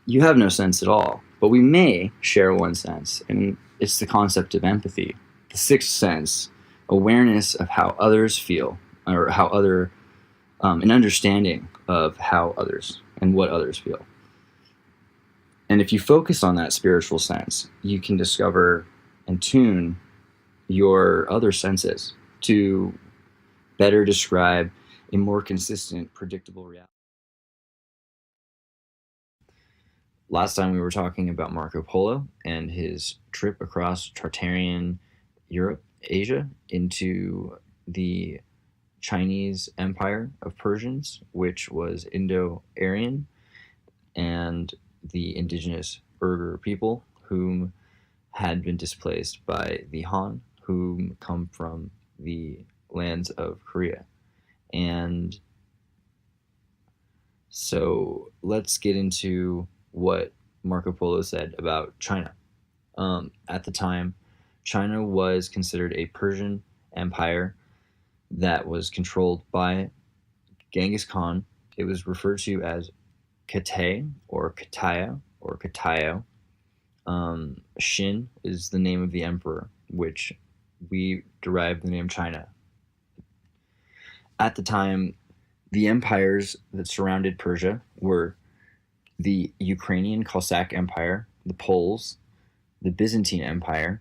you have no sense at all. But we may share one sense, and it's the concept of empathy. The 6th sense, awareness of how others feel, or how an understanding of how others and what others feel. And if you focus on that spiritual sense, you can discover and tune your other senses to better describe a more consistent, predictable reality. Last time we were talking about Marco Polo and his trip across Tartarian Europe, Asia, into the Chinese Empire of Persians, which was Indo-Aryan, and the indigenous Uyghur people whom had been displaced by the Han, whom come from the lands of Korea. And so let's get into what Marco Polo said about China. At the time, China was considered a Persian empire that was controlled by Genghis Khan. It was referred to as Katay or Kataya or Katayo. Xin is the name of the emperor, which we derived the name China. At the time, the empires that surrounded Persia were the Ukrainian Cossack Empire, the Poles, the Byzantine Empire,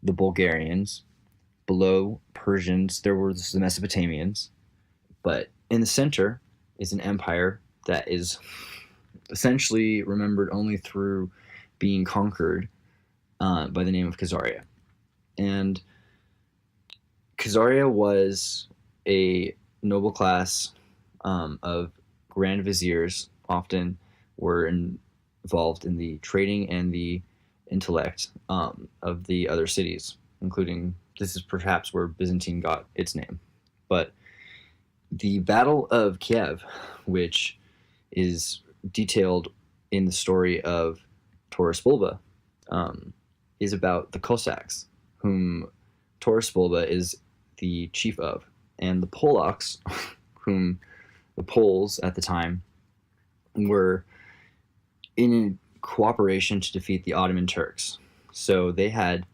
the Bulgarians. Below Persians, there were the Mesopotamians. But in the center is an empire that is essentially remembered only through being conquered by the name of Kazaria. And Kazaria was a noble class of grand viziers, often were involved in the trading and the intellect of the other cities, including, this is perhaps where Byzantine got its name. But the Battle of Kiev, which is detailed in the story of Taurus Bulba, is about the Cossacks, whom Taurus Bulba is the chief of, and the Polacks, whom the Poles at the time were in cooperation to defeat the Ottoman Turks. So they had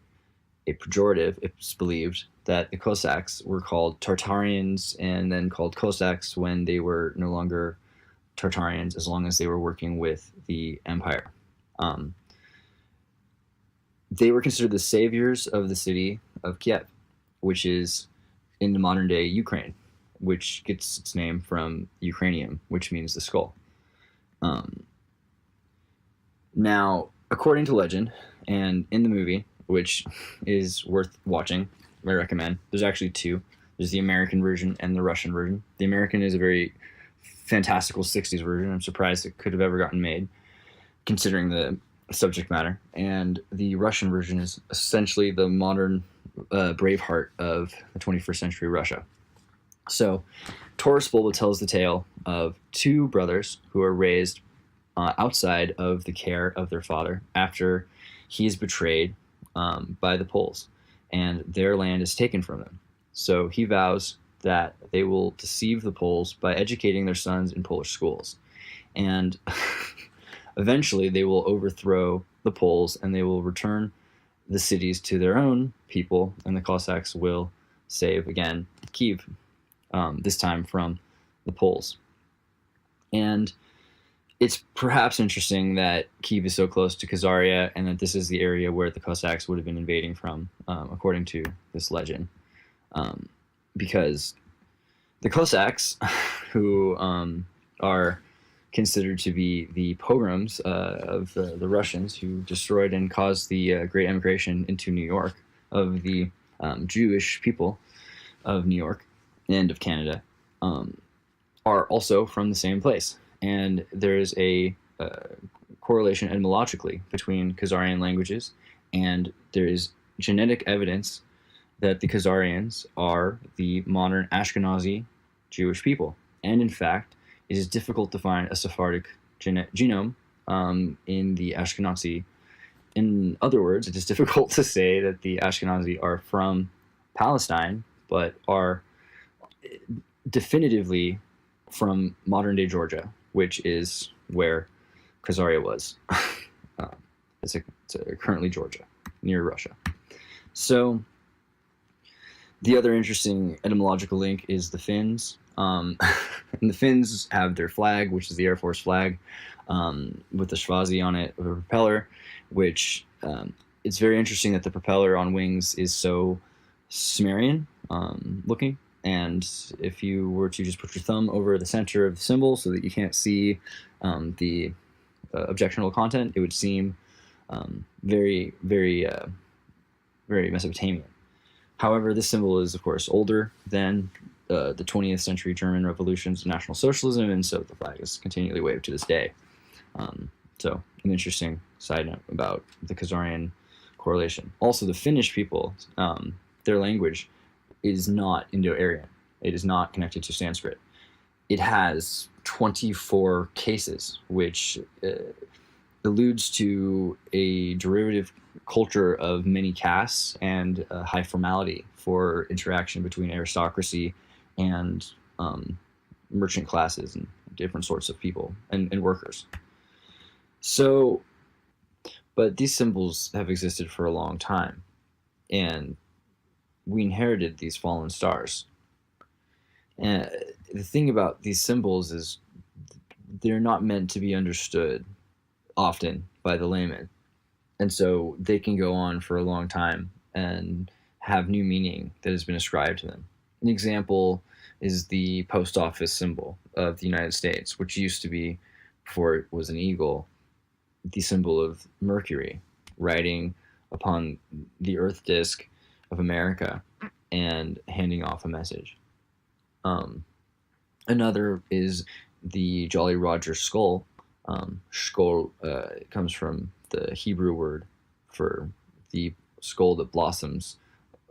a pejorative, it's believed, that the Cossacks were called Tartarians and then called Cossacks when they were no longer Tartarians, as long as they were working with the empire. They were considered the saviors of the city of Kiev, which is in modern-day Ukraine, which gets its name from Ukrainium, which means the skull. Now, according to legend, and in the movie, which is worth watching, I recommend, there's actually two. There's the American version and the Russian version. The American is a very fantastical 60s version. I'm surprised it could have ever gotten made, considering the subject matter. And the Russian version is essentially the modern Braveheart of the 21st century Russia. So, Taurus Bulba tells the tale of two brothers who are raised outside of the care of their father after he is betrayed by the Poles, and their land is taken from them. So he vows that they will deceive the Poles by educating their sons in Polish schools. And eventually they will overthrow the Poles and they will return the cities to their own people, and the Cossacks will save, again, Kiev, this time from the Poles. And it's perhaps interesting that Kiev is so close to Kazaria and that this is the area where the Cossacks would have been invading from, according to this legend. Because the Cossacks, who are considered to be the pogroms of the Russians who destroyed and caused the great emigration into New York of the Jewish people of New York and of Canada, are also from the same place. And there is a correlation etymologically between Khazarian languages, and there is genetic evidence that the Khazarians are the modern Ashkenazi Jewish people. And in fact, it is difficult to find a Sephardic genome in the Ashkenazi. In other words, it is difficult to say that the Ashkenazi are from Palestine, but are definitively from modern-day Georgia, which is where Kazaria was. It's currently Georgia, near Russia. So the other interesting etymological link is the Finns. And the Finns have their flag, which is the Air Force flag, with the Shvazi on it, with a propeller, which it's very interesting that the propeller on wings is so Sumerian looking. And if you were to just put your thumb over the center of the symbol so that you can't see the objectionable content, it would seem very, very, very Mesopotamian. However, this symbol is, of course, older than the 20th century German revolutions of National Socialism, and so the flag is continually waved to this day. So, an interesting side note about the Khazarian correlation. Also, the Finnish people, their language is not Indo-Aryan. It is not connected to Sanskrit. It has 24 cases, which alludes to a derivative culture of many castes and high formality for interaction between aristocracy and merchant classes and different sorts of people and workers. So, but these symbols have existed for a long time, and we inherited these fallen stars. And the thing about these symbols is they're not meant to be understood often by the layman. And so they can go on for a long time and have new meaning that has been ascribed to them. An example is the post office symbol of the United States, which used to be, before it was an eagle, the symbol of Mercury riding upon the Earth disk of America and handing off a message. Another is the Jolly Roger skull. Skull comes from the Hebrew word for the skull that blossoms,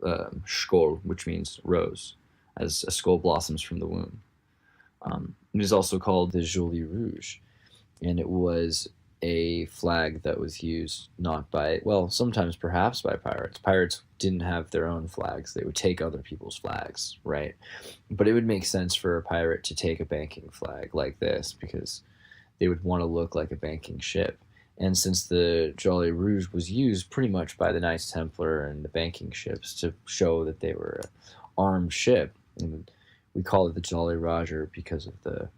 skol, which means rose, as a skull blossoms from the womb. It is also called the Jolie Rouge, and it was a flag that was used not by, well, sometimes perhaps by pirates. Pirates didn't have their own flags. They would take other people's flags, right? But it would make sense for a pirate to take a banking flag like this because they would want to look like a banking ship. And since the Jolly Rouge was used pretty much by the Knights Templar and the banking ships to show that they were an armed ship, and we call it the Jolly Roger because of the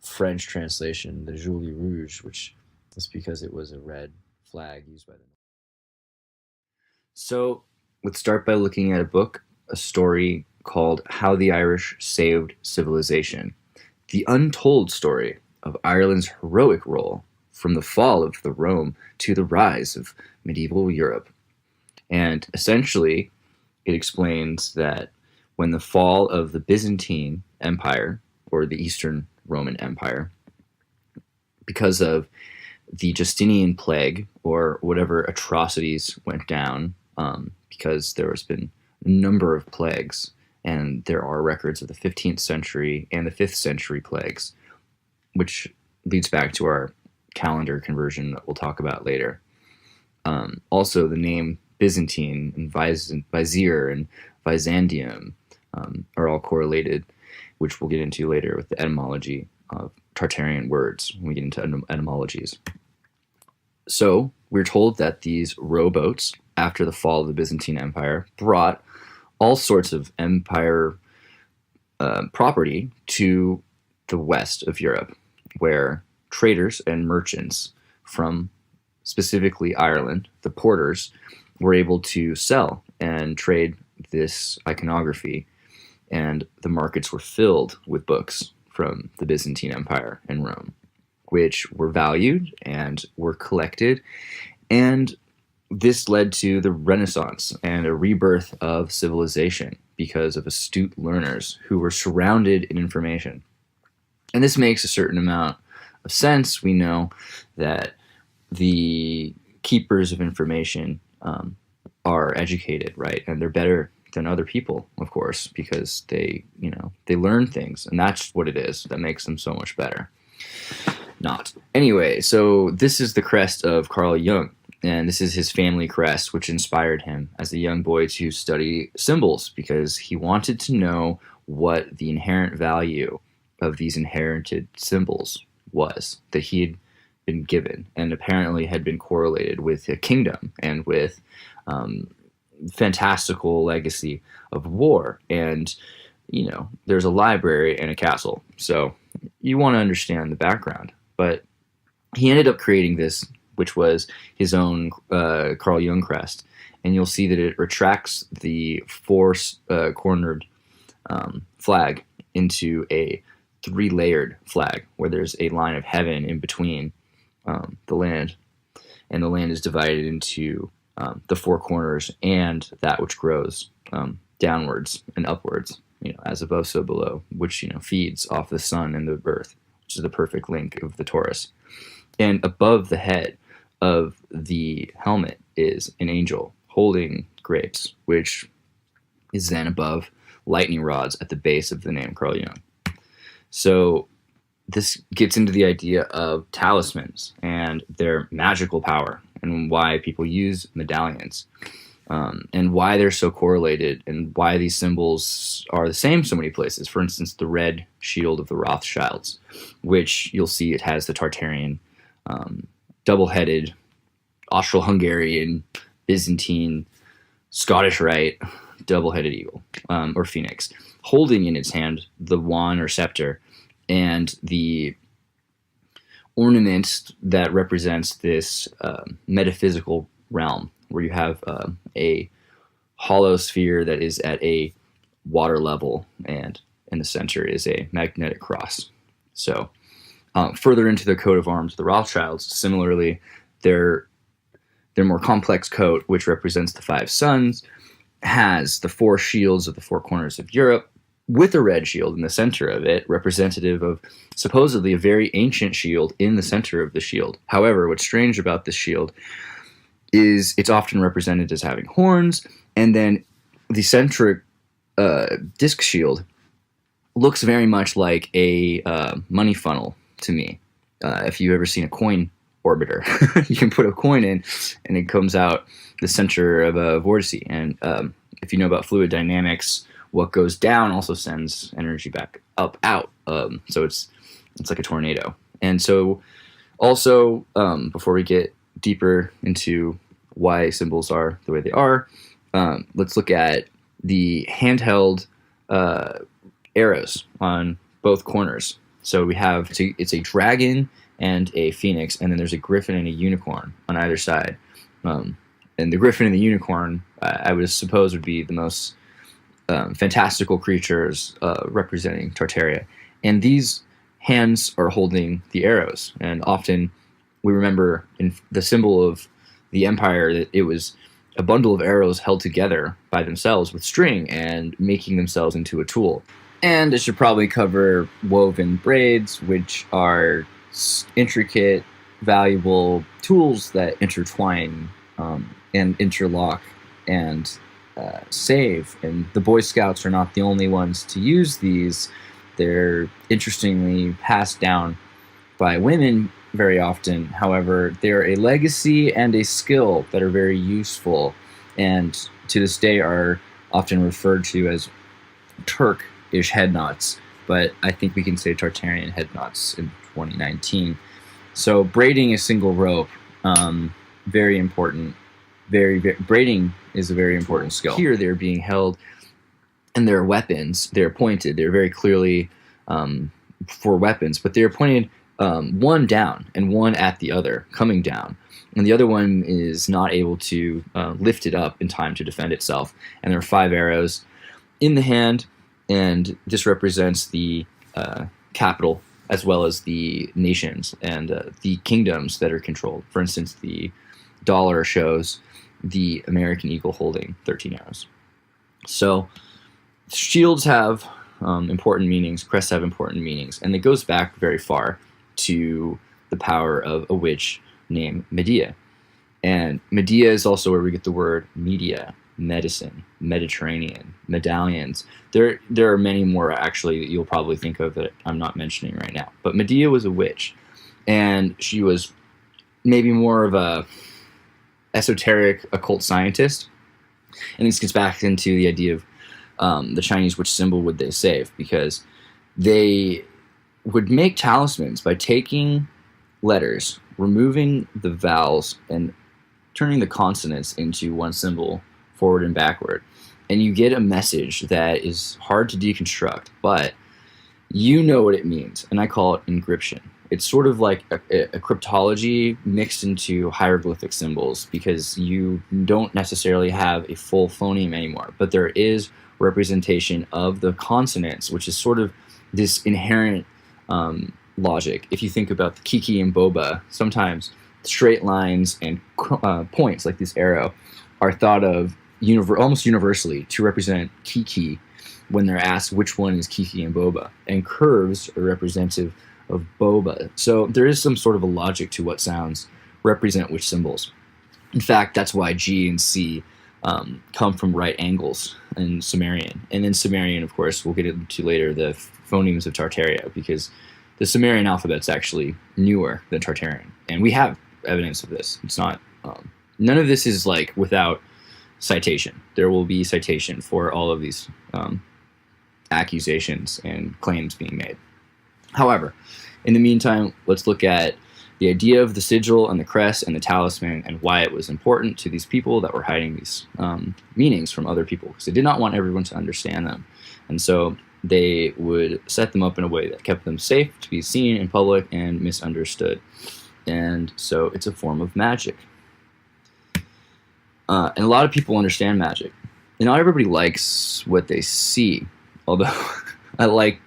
French translation, the Jolie Rouge, which is because it was a red flag used by them. So let's start by looking at a book a story called How the Irish Saved Civilization, the untold story of Ireland's heroic role from the fall of the Rome to the rise of medieval Europe. And essentially, it explains that when the fall of the Byzantine Empire, or the Eastern Roman Empire, because of the Justinian plague, or whatever atrocities went down, because there has been a number of plagues, and there are records of the 15th century and the 5th century plagues, which leads back to our calendar conversion that we'll talk about later. Also, the name Byzantine and Vizier and Byzantium are all correlated, which we'll get into later with the etymology of Tartarian words when we get into etymologies. So we're told that these rowboats, after the fall of the Byzantine Empire, brought all sorts of empire property to the west of Europe, where traders and merchants from specifically Ireland, the porters, were able to sell and trade this iconography, and the markets were filled with books from the Byzantine Empire and Rome, which were valued and were collected, and this led to the Renaissance and a rebirth of civilization because of astute learners who were surrounded in information. And this makes a certain amount of sense. We know that the keepers of information are educated, right? And they're better than other people, of course, because they learn things, and that's what it is that makes them so much better. Not. Anyway, so this is the crest of Carl Jung, and this is his family crest, which inspired him as a young boy to study symbols, because he wanted to know what the inherent value of these inherited symbols was that he had been given, and apparently had been correlated with a kingdom and with fantastical legacy of war. And there's a library and a castle, so you want to understand the background. But he ended up creating this, which was his own Carl Jung crest, and you'll see that it retracts the four-cornered flag into a three-layered flag, where there's a line of heaven in between the land, and the land is divided into the four corners and that which grows downwards and upwards, as above so below, which feeds off the sun and the earth, which is the perfect link of the torus. And above the head of the helmet is an angel holding grapes, which is then above lightning rods at the base of the name Carl Jung. So this gets into the idea of talismans and their magical power, and why people use medallions, and why they're so correlated, and why these symbols are the same so many places. For instance, the red shield of the Rothschilds, which you'll see it has the Tartarian, double-headed, Austro-Hungarian, Byzantine, Scottish Rite, double-headed eagle, or phoenix, holding in its hand the wand or scepter, and the ornament that represents this metaphysical realm, where you have a hollow sphere that is at a water level, and in the center is a magnetic cross. So further into the coat of arms of the Rothschilds, similarly, their more complex coat, which represents the five suns, has the four shields of the four corners of Europe, with a red shield in the center of it, representative of supposedly a very ancient shield in the center of the shield. However, what's strange about this shield is it's often represented as having horns, and then the centric disc shield looks very much like a money funnel to me. If you've ever seen a coin orbiter, you can put a coin in, and it comes out the center of a vortice. And if you know about fluid dynamics, what goes down also sends energy back up out. So it's like a tornado. And so also, before we get deeper into why symbols are the way they are, let's look at the handheld arrows on both corners. So we have, it's a dragon and a phoenix, and then there's a griffin and a unicorn on either side. And the griffin and the unicorn, I would suppose, would be the most fantastical creatures representing Tartaria. And these hands are holding the arrows. And often we remember in the symbol of the empire that it was a bundle of arrows held together by themselves with string and making themselves into a tool. And it should probably cover woven braids, which are intricate, valuable tools that intertwine and interlock and save. And the Boy Scouts are not the only ones to use these. They're interestingly passed down by women very often. However, they're a legacy and a skill that are very useful, and to this day are often referred to as Turk-ish head knots, but I think we can say Tartarian head knots in 2019. So braiding a single rope, very important. Braiding is a very important skill. Here they're being held, and their weapons, they're pointed. They're very clearly for weapons, but they're pointed one down and one at the other, coming down. And the other one is not able to lift it up in time to defend itself. And there are 5 arrows in the hand, and this represents the capital as well as the nations and the kingdoms that are controlled. For instance, the dollar shows the American eagle holding 13 arrows. So shields have important meanings, crests have important meanings, and it goes back very far to the power of a witch named Medea. And Medea is also where we get the word media, medicine, Mediterranean, medallions. There are many more actually that you'll probably think of that I'm not mentioning right now. But Medea was a witch, and she was maybe more of a esoteric occult scientist. And this gets back into the idea of the Chinese, which symbol would they save? Because they would make talismans by taking letters, removing the vowels, and turning the consonants into one symbol forward and backward. And you get a message that is hard to deconstruct, but you know what it means. And I call it encryption. It's sort of like a cryptology mixed into hieroglyphic symbols, because you don't necessarily have a full phoneme anymore, but there is representation of the consonants, which is sort of this inherent logic. If you think about the Kiki and Boba, sometimes straight lines and points like this arrow are thought of almost universally to represent Kiki when they're asked which one is Kiki and Boba, and curves are representative of Boba. So there is some sort of a logic to what sounds represent which symbols. In fact, that's why G and C come from right angles in Sumerian. And then Sumerian, of course, we'll get into later, the phonemes of Tartaria, because the Sumerian alphabet's actually newer than Tartarian. And we have evidence of this. It's not, none of this is like without citation. There will be citation for all of these accusations and claims being made. However, in the meantime, let's look at the idea of the sigil and the crest and the talisman and why it was important to these people that were hiding these meanings from other people, because they did not want everyone to understand them. And so they would set them up in a way that kept them safe to be seen in public and misunderstood. And so it's a form of magic. And a lot of people understand magic. And not everybody likes what they see, although I like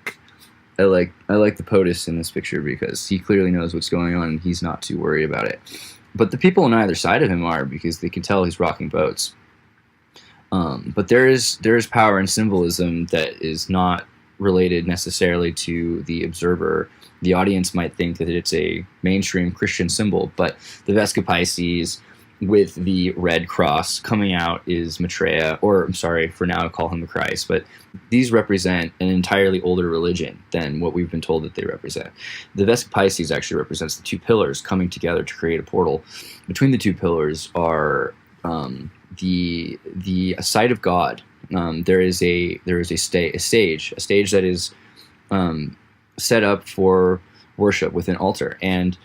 the POTUS in this picture because he clearly knows what's going on and he's not too worried about it. But the people on either side of him are, because they can tell he's rocking boats. But there is power in symbolism that is not related necessarily to the observer. The audience might think that it's a mainstream Christian symbol, but the Vesca Pisces with the red cross coming out is Maitreya, or I'm sorry, for now I call him the Christ, but these represent an entirely older religion than what we've been told that they represent. The Vesca Pisces actually represents the two pillars coming together to create a portal. Between the two pillars are the site of God. There is a stage that is set up for worship with an altar, and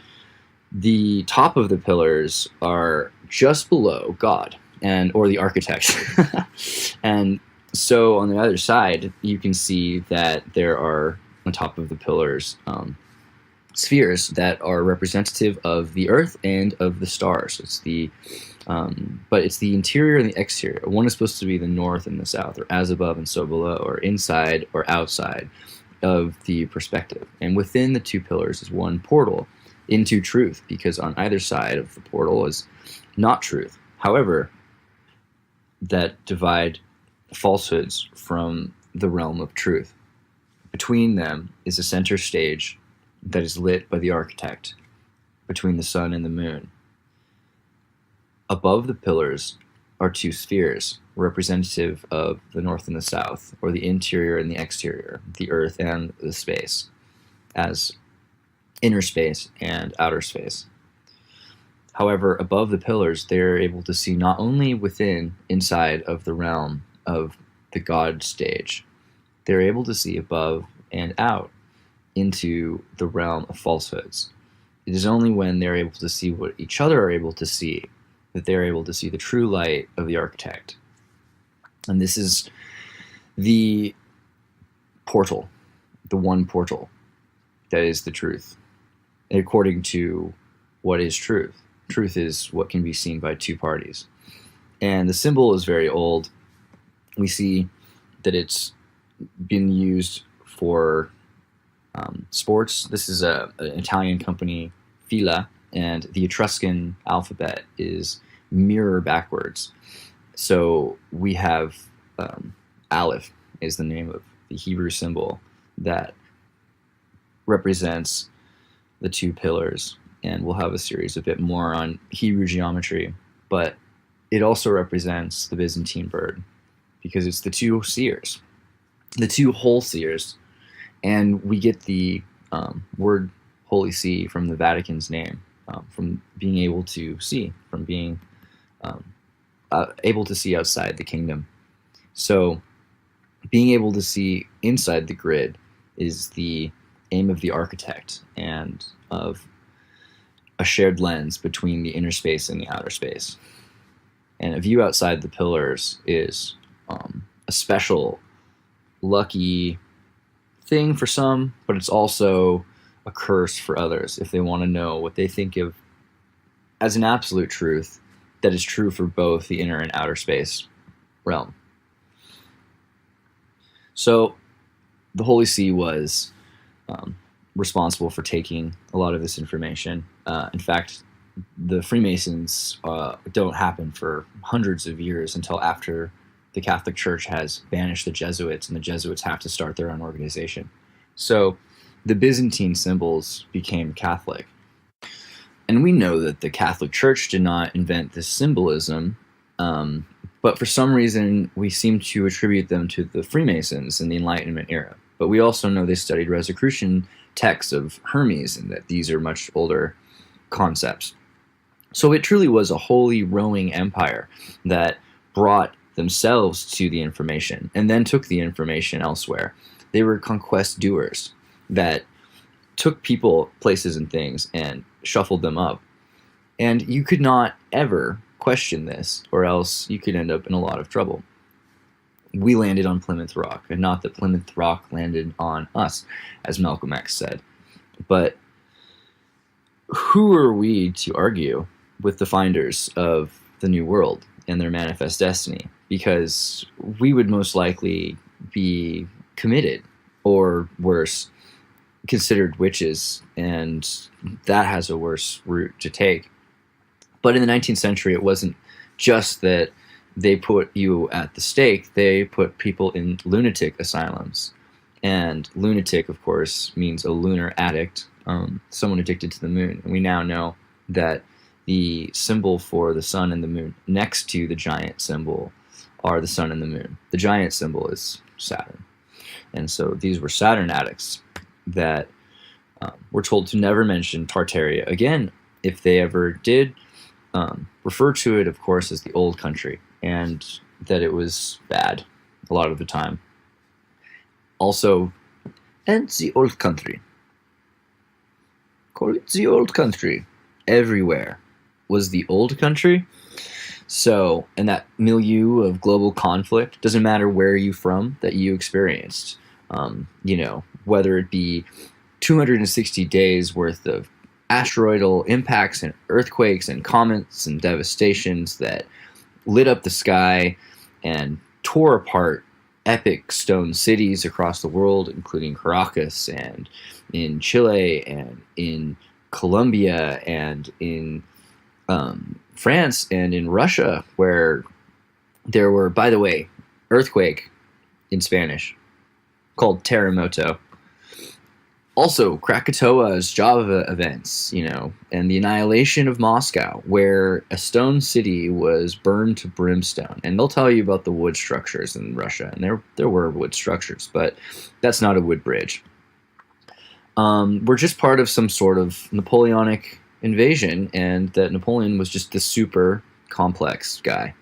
the top of the pillars are just below God or the architect. And so on the other side, you can see that there are on top of the pillars spheres that are representative of the earth and of the stars. It's the But it's the interior and the exterior. One is supposed to be the north and the south, or as above and so below, or inside or outside of the perspective. And within the two pillars is one portal into truth, because on either side of the portal is not truth. However, that divide falsehoods from the realm of truth. Between them is a center stage that is lit by the architect, between the sun and the moon. Above the pillars are two spheres, representative of the north and the south, or the interior and the exterior, the earth and the space, as inner space and outer space. However, above the pillars, they're able to see not only inside of the realm of the God stage, they're able to see above and out into the realm of falsehoods. It is only when they're able to see what each other are able to see that they're able to see the true light of the architect. And this is the portal, the one portal that is the truth, according to what is truth. Truth is what can be seen by two parties. And the symbol is very old. We see that it's been used for sports. This is an Italian company, Fila, and the Etruscan alphabet is mirror backwards. So we have Aleph is the name of the Hebrew symbol that represents the two pillars, and we'll have a series a bit more on Hebrew geometry, but it also represents the Byzantine bird, because it's the two seers, the two whole seers, and we get the word Holy See from the Vatican's name, from being able to see, from being able to see outside the kingdom. So being able to see inside the grid is the aim of the architect and of a shared lens between the inner space and the outer space. And a view outside the pillars is a special, lucky thing for some, but it's also a curse for others if they want to know what they think of as an absolute truth that is true for both the inner and outer space realm. So the Holy See was responsible for taking a lot of this information. In fact, the Freemasons don't happen for hundreds of years until after the Catholic Church has banished the Jesuits, and the Jesuits have to start their own organization. So the Byzantine symbols became Catholic. And we know that the Catholic Church did not invent this symbolism, but for some reason we seem to attribute them to the Freemasons in the Enlightenment era. But we also know they studied Rosicrucian texts of Hermes, and that these are much older concepts. So it truly was a holy rowing empire that brought themselves to the information and then took the information elsewhere. They were conquest doers that took people, places, and things and shuffled them up. And you could not ever question this, or else you could end up in a lot of trouble. We landed on Plymouth Rock, and not that Plymouth Rock landed on us, as Malcolm X said. But who are we to argue with the finders of the New World and their manifest destiny? Because we would most likely be committed, or worse, considered witches, and that has a worse route to take. But in the 19th century, it wasn't just that they put you at the stake, they put people in lunatic asylums. And lunatic, of course, means a lunar addict, someone addicted to the moon. And we now know that the symbol for the sun and the moon next to the giant symbol are the sun and the moon. The giant symbol is Saturn. And so these were Saturn addicts that were told to never mention Tartaria again. If they ever did, refer to it, of course, as the old country, and that it was bad a lot of the time. Also, and the old country. Call it the old country. Everywhere was the old country. So, in that milieu of global conflict, doesn't matter where you're from, that you experienced, whether it be 260 days worth of asteroidal impacts and earthquakes and comets and devastations that lit up the sky and tore apart epic stone cities across the world, including Caracas and in Chile and in Colombia and in France and in Russia, where there were, by the way, earthquake in Spanish, called terremoto. Also, Krakatoa's Java events, and the annihilation of Moscow, where a stone city was burned to brimstone. And they'll tell you about the wood structures in Russia, and there were wood structures, but that's not a wood bridge. We're just part of some sort of Napoleonic invasion, and that Napoleon was just the super complex guy.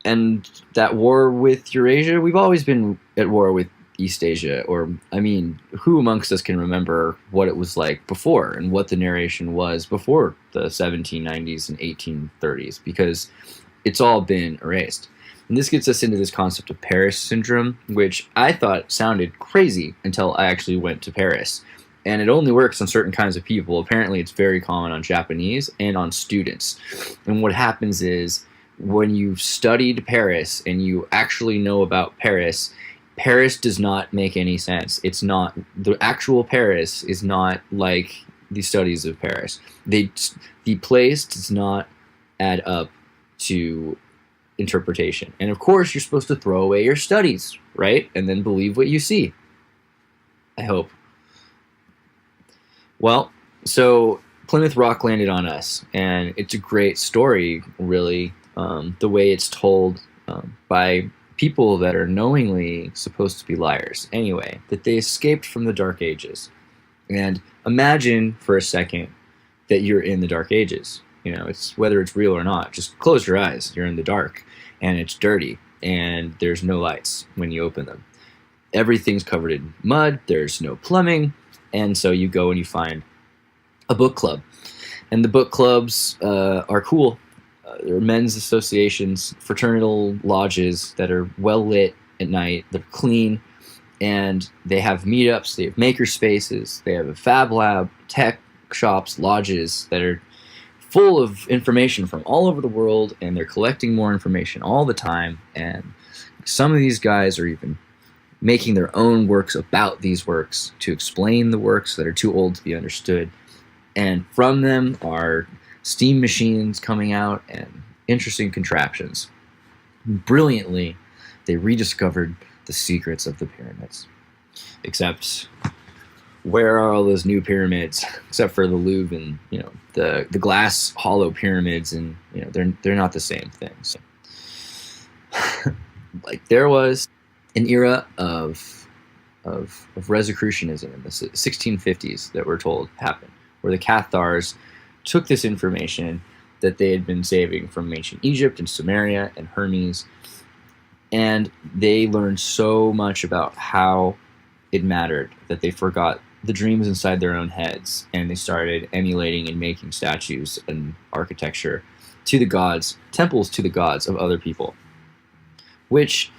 And that war with Eurasia, we've always been at war with East Asia, who amongst us can remember what it was like before and what the narration was before the 1790s and 1830s, because it's all been erased. And this gets us into this concept of Paris syndrome, which I thought sounded crazy until I actually went to Paris. And it only works on certain kinds of people. Apparently it's very common on Japanese and on students. And what happens is, when you've studied Paris and you actually know about Paris, Paris does not make any sense. It's not, the actual Paris is not like the studies of Paris. The place does not add up to interpretation. And of course, you're supposed to throw away your studies, right? And then believe what you see. I hope. Well, so Plymouth Rock landed on us, and it's a great story, really. The way it's told by people that are knowingly supposed to be liars. Anyway, that they escaped from the Dark Ages. And imagine for a second that you're in the Dark Ages. It's whether it's real or not. Just close your eyes. You're in the dark, and it's dirty, and there's no lights when you open them. Everything's covered in mud. There's no plumbing. And so you go and you find a book club. And the book clubs are cool. There are men's associations, fraternal lodges that are well lit at night. They're clean, and they have meetups. They have maker spaces. They have a fab lab, tech shops, lodges that are full of information from all over the world, and they're collecting more information all the time. And some of these guys are even making their own works about these works to explain the works that are too old to be understood. And from them are steam machines coming out and interesting contraptions. Brilliantly, they rediscovered the secrets of the pyramids. Except, where are all those new pyramids? Except for the Louvre and the glass hollow pyramids, and they're not the same thing. So, like, there was an era of Rosicrucianism in the 1650s that we're told happened, where the Cathars took this information that they had been saving from ancient Egypt and Sumeria and Hermes, and they learned so much about how it mattered that they forgot the dreams inside their own heads, and they started emulating and making statues and architecture to the gods, temples to the gods of other people, which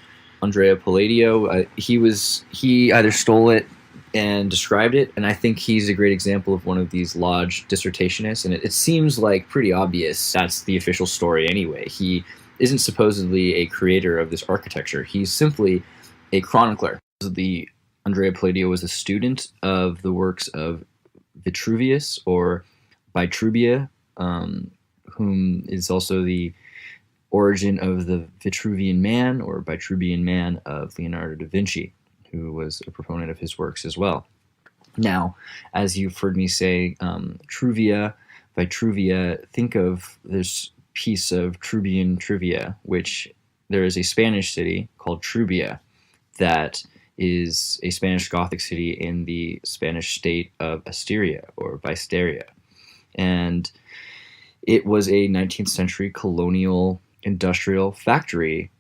Andrea Palladio, he either stole it and described it, and I think he's a great example of one of these lodge dissertationists, and it seems like pretty obvious that's the official story anyway. He isn't supposedly a creator of this architecture. He's simply a chronicler. Andrea Palladio was a student of the works of Vitruvius, or Vitruvia, whom is also the origin of the Vitruvian Man, or Vitruvian Man, of Leonardo da Vinci, who was a proponent of his works as well. Now, as you've heard me say, Truvia, Vitruvia, think of this piece of Trubian trivia, which there is a Spanish city called Trubia that is a Spanish Gothic city in the Spanish state of Astyria, or Bysteria. And it was a 19th century colonial industrial factory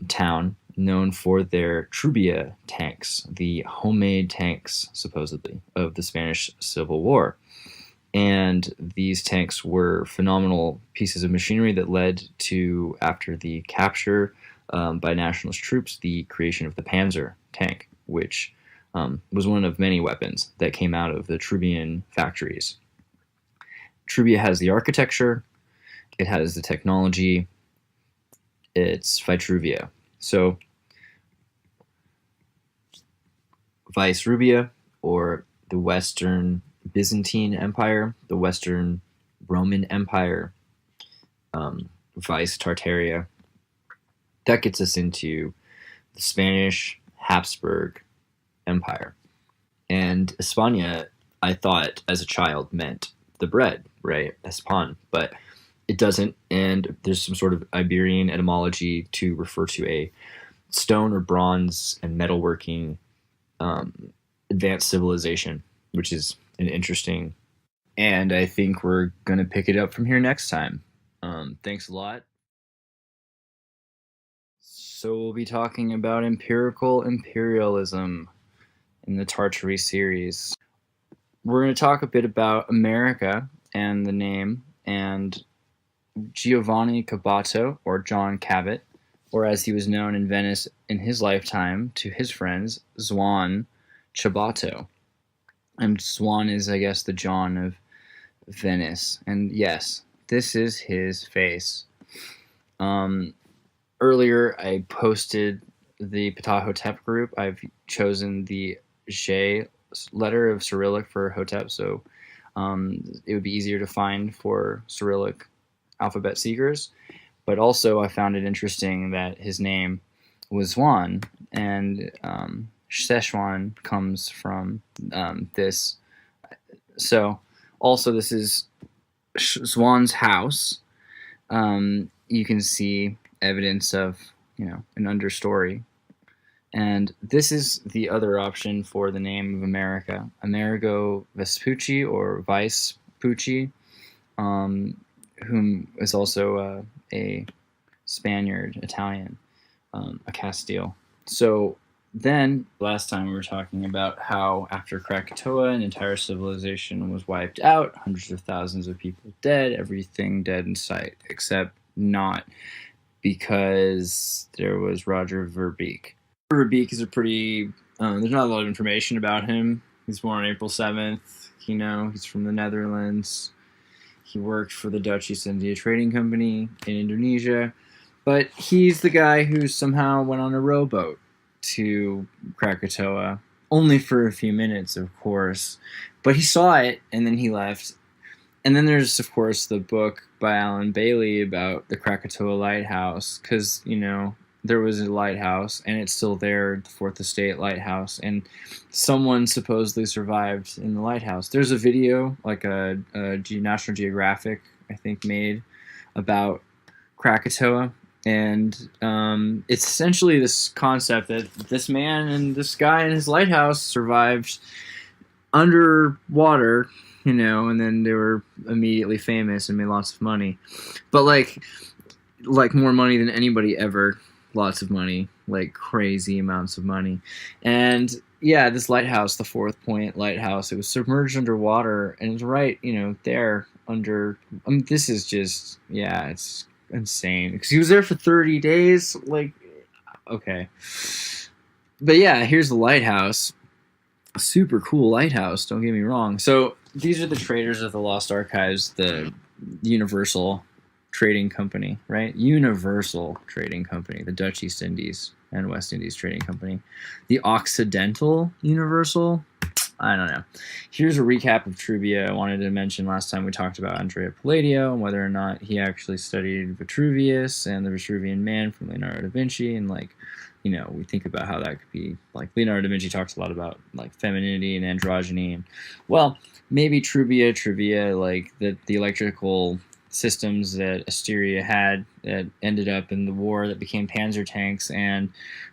town known for their Trubia tanks, the homemade tanks, supposedly, of the Spanish Civil War. And these tanks were phenomenal pieces of machinery that led to, after the capture by nationalist troops, the creation of the Panzer tank, which was one of many weapons that came out of the Trubian factories. Trubia has the architecture, it has the technology, it's Vitruvia. So Vice Rubia, or the Western Byzantine Empire, the Western Roman Empire, Vice Tartaria. That gets us into the Spanish Habsburg Empire. And España, I thought as a child, meant the bread, right? Espan, but it doesn't. And there's some sort of Iberian etymology to refer to a stone or bronze and metalworking advanced civilization, which is an interesting. And I think we're going to pick it up from here next time. Thanks a lot. So we'll be talking about empirical imperialism in the Tartary series. We're going to talk a bit about America and the name, and Giovanni Caboto, or John Cabot, or as he was known in Venice in his lifetime to his friends, Zwan Ciabato. And Zwan is, I guess, the John of Venice. And yes, this is his face. Earlier, I posted the Ptah-Hotep group. I've chosen the J letter of Cyrillic for Hotep, so it would be easier to find for Cyrillic alphabet seekers. But also, I found it interesting that his name was Zwan, and Szechuan comes from this. So, also, this is Zwan's house. You can see evidence of, an understory. And this is the other option for the name of America, Amerigo Vespucci, or Vespucci, whom is also a Spaniard, Italian, a Castile. So then, last time we were talking about how after Krakatoa, an entire civilization was wiped out, hundreds of thousands of people dead, everything dead in sight, except not, because there was Roger Verbeek. Verbeek is a pretty, there's not a lot of information about him. He's born on April 7th, he's from the Netherlands. He worked for the Dutch East India Trading Company in Indonesia, but he's the guy who somehow went on a rowboat to Krakatoa, only for a few minutes, of course, but he saw it and then he left. And then there's, of course, the book by Alan Bailey about the Krakatoa Lighthouse, because, there was a lighthouse, and it's still there, the Fourth Estate Lighthouse, and someone supposedly survived in the lighthouse. There's a video, like a National Geographic, I think, made about Krakatoa, and it's essentially this concept that this man and this guy in his lighthouse survived underwater, and then they were immediately famous and made lots of money. But like more money than anybody ever. Lots of money, like crazy amounts of money. And yeah, this lighthouse, the Fourth Point Lighthouse, it was submerged underwater, and it's right, there under. This is just, it's insane. Because he was there for 30 days. Okay. But yeah, here's the lighthouse. A super cool lighthouse, don't get me wrong. So these are the traders of the Lost Archives, the Universal Trading Company, right? Universal Trading Company, the Dutch East Indies and West Indies Trading Company. The Occidental Universal, I don't know. Here's a recap of Trubia. I wanted to mention last time we talked about Andrea Palladio and whether or not he actually studied Vitruvius and the Vitruvian Man from Leonardo da Vinci, and we think about how that could be, Leonardo da Vinci talks a lot about femininity and androgyny, and maybe Trubia, the electrical systems that Asteria had that ended up in the war that became Panzer tanks and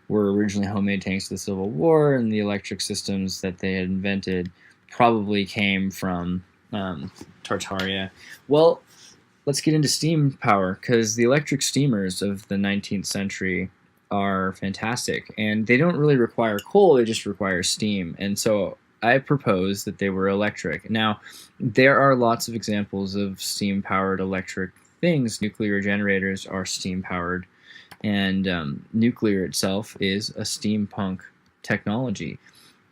were originally homemade tanks of the Civil War, and the electric systems that they had invented probably came from Tartaria. Well, let's get into steam power, because the electric steamers of the 19th century are fantastic, and they don't really require coal, they just require steam. And so I propose that they were electric. Now, there are lots of examples of steam-powered electric things. Nuclear generators are steam-powered, and nuclear itself is a steampunk technology.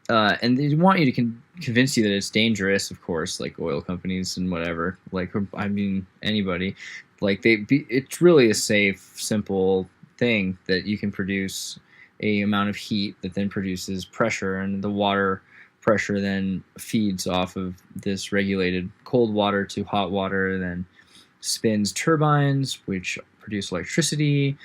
and they want you to convince you that it's dangerous, of course, like oil companies and whatever. Like, I mean, anybody. Like, it's really a safe, simple thing that you can produce a amount of heat that then produces pressure, and the water pressure then feeds off of this regulated cold water to hot water, then spins turbines, which produce electricity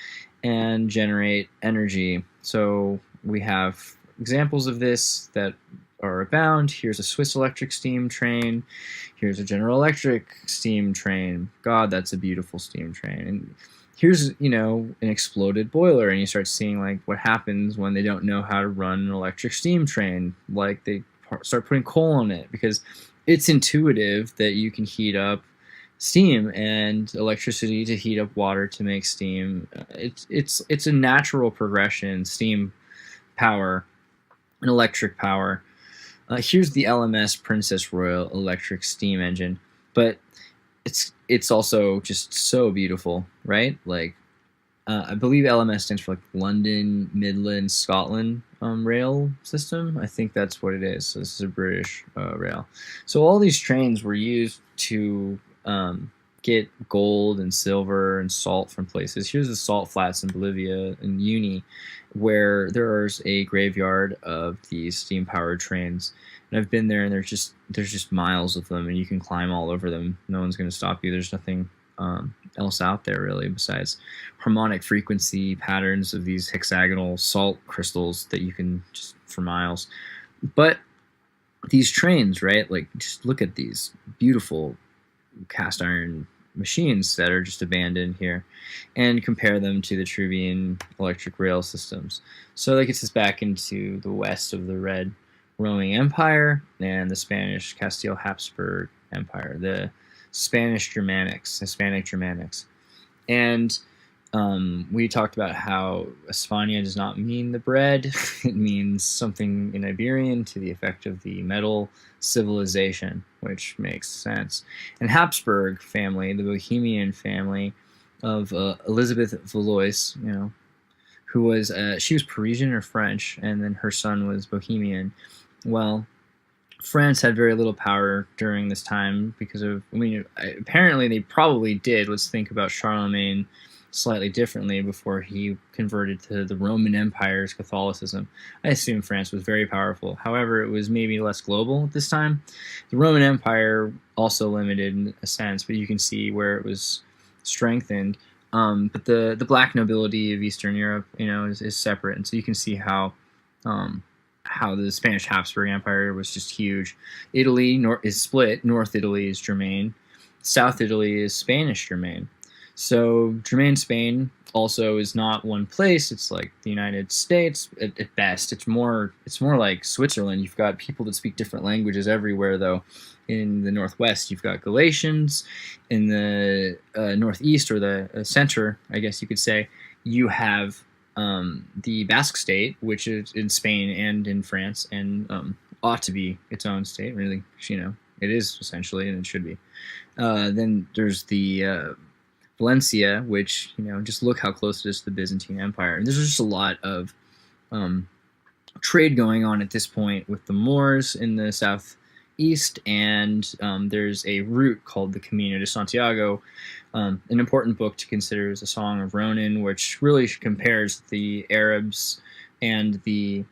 and generate energy. So we have examples of this that are abound. Here's a Swiss electric steam train. Here's a General Electric steam train. God, that's a beautiful steam train. And here's, an exploded boiler, and you start seeing like what happens when they don't know how to run an electric steam train. Like, they start putting coal on it because it's intuitive that you can heat up steam and electricity to heat up water to make steam. It's a natural progression. Steam power and electric power. Here's the LMS Princess Royal electric steam engine, but it's also just so beautiful, right? Like, I believe LMS stands for like London, Midland, Scotland rail system. I think that's what it is. So this is a British rail. So all these trains were used to get gold and silver and salt from places. Here's the salt flats in Bolivia in Uni, where there's a graveyard of these steam-powered trains. And I've been there, and there's just miles of them, and you can climb all over them. No one's going to stop you. There's nothing else out there really besides harmonic frequency patterns of these hexagonal salt crystals that you can just for miles. But these trains, right? Like, just look at these beautiful cast iron machines that are just abandoned here, and compare them to the Tribune electric rail systems. So that gets us back into the west of the Red Roman Empire and the Spanish Castile Habsburg Empire, the Hispanic Germanics. And we talked about how Hispania does not mean the bread. It means something in Iberian to the effect of the metal civilization, which makes sense. And Habsburg family, the Bohemian family of Elizabeth Valois, who was, she was Parisian or French, and then her son was Bohemian. Well, France had very little power during this time because of, apparently they probably did. Let's think about Charlemagne slightly differently before he converted to the Roman Empire's Catholicism. I assume France was very powerful. However, it was maybe less global at this time. The Roman Empire also limited in a sense, but you can see where it was strengthened. But the black nobility of Eastern Europe, is separate, and so you can see how the Spanish Habsburg Empire was just huge. Italy is split. North Italy is Germain. South Italy is Spanish Germain. So Germain Spain also is not one place. It's like the United States at best. It's more like Switzerland. You've got people that speak different languages everywhere, though. In the northwest, you've got Galatians. In the northeast, or the center, I guess you could say, you have the Basque state, which is in Spain and in France, and ought to be its own state, really. It is essentially, and it should be. Then there's the Valencia, which, just look how close it is to the Byzantine Empire. And there's just a lot of trade going on at this point with the Moors in the southeast, and there's a route called the Camino de Santiago. An important book to consider is A Song of Ronan, which really compares the Arabs and the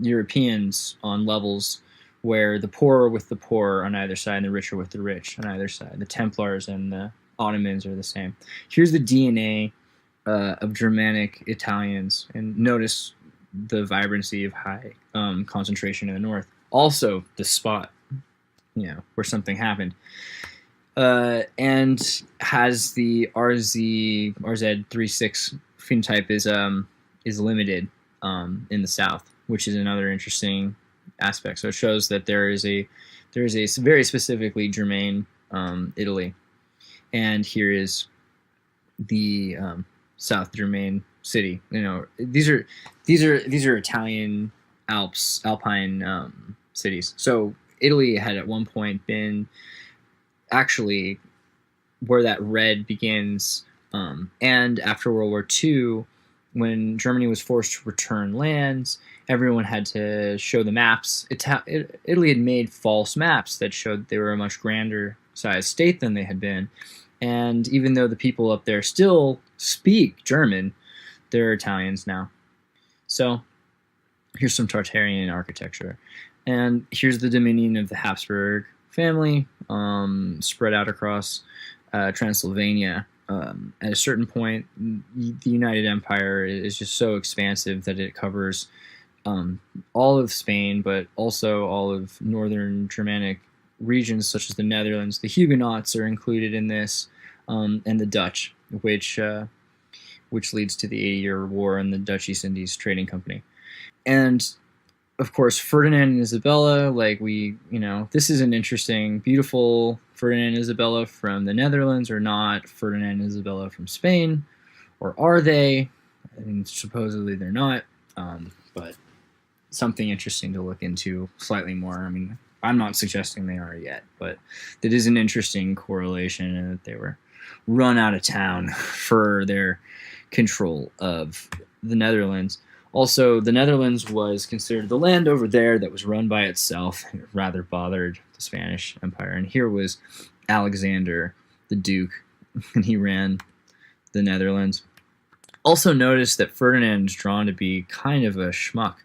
Europeans on levels where the poor are with the poor on either side and the rich are with the rich on either side. The Templars and the Ottomans are the same. Here's the DNA of Germanic Italians, and notice the vibrancy of high concentration in the north. Also, the spot, where something happened, and has the RZ36 phenotype is limited in the south, which is another interesting aspect. So it shows that there is a very specifically Germain Italy. And here is the South Germain city. These are Italian Alpine cities. So Italy had at one point been actually where that red begins, and after World War II, when Germany was forced to return lands, everyone had to show the maps. Italy had made false maps that showed they were a much grander sized state than they had been. And even though the people up there still speak German, they're Italians now. So here's some Tartarian architecture. And here's the dominion of the Habsburg family, spread out across Transylvania. At a certain point, the United Empire is just so expansive that it covers all of Spain, but also all of northern Germanic regions such as the Netherlands. The Huguenots are included in this, and the Dutch, which leads to the 80-Year War and the Dutch East Indies Trading Company. And of course, Ferdinand and Isabella, this is an interesting, beautiful Ferdinand and Isabella from the Netherlands, or not Ferdinand and Isabella from Spain, or are they? I mean, supposedly they're not, but something interesting to look into slightly more. I mean, I'm not suggesting they are yet, but that is an interesting correlation, and that they were run out of town for their control of the Netherlands. Also, the Netherlands was considered the land over there that was run by itself. It rather bothered the Spanish Empire. And here was Alexander, the Duke, and he ran the Netherlands. Also notice that Ferdinand is drawn to be kind of a schmuck.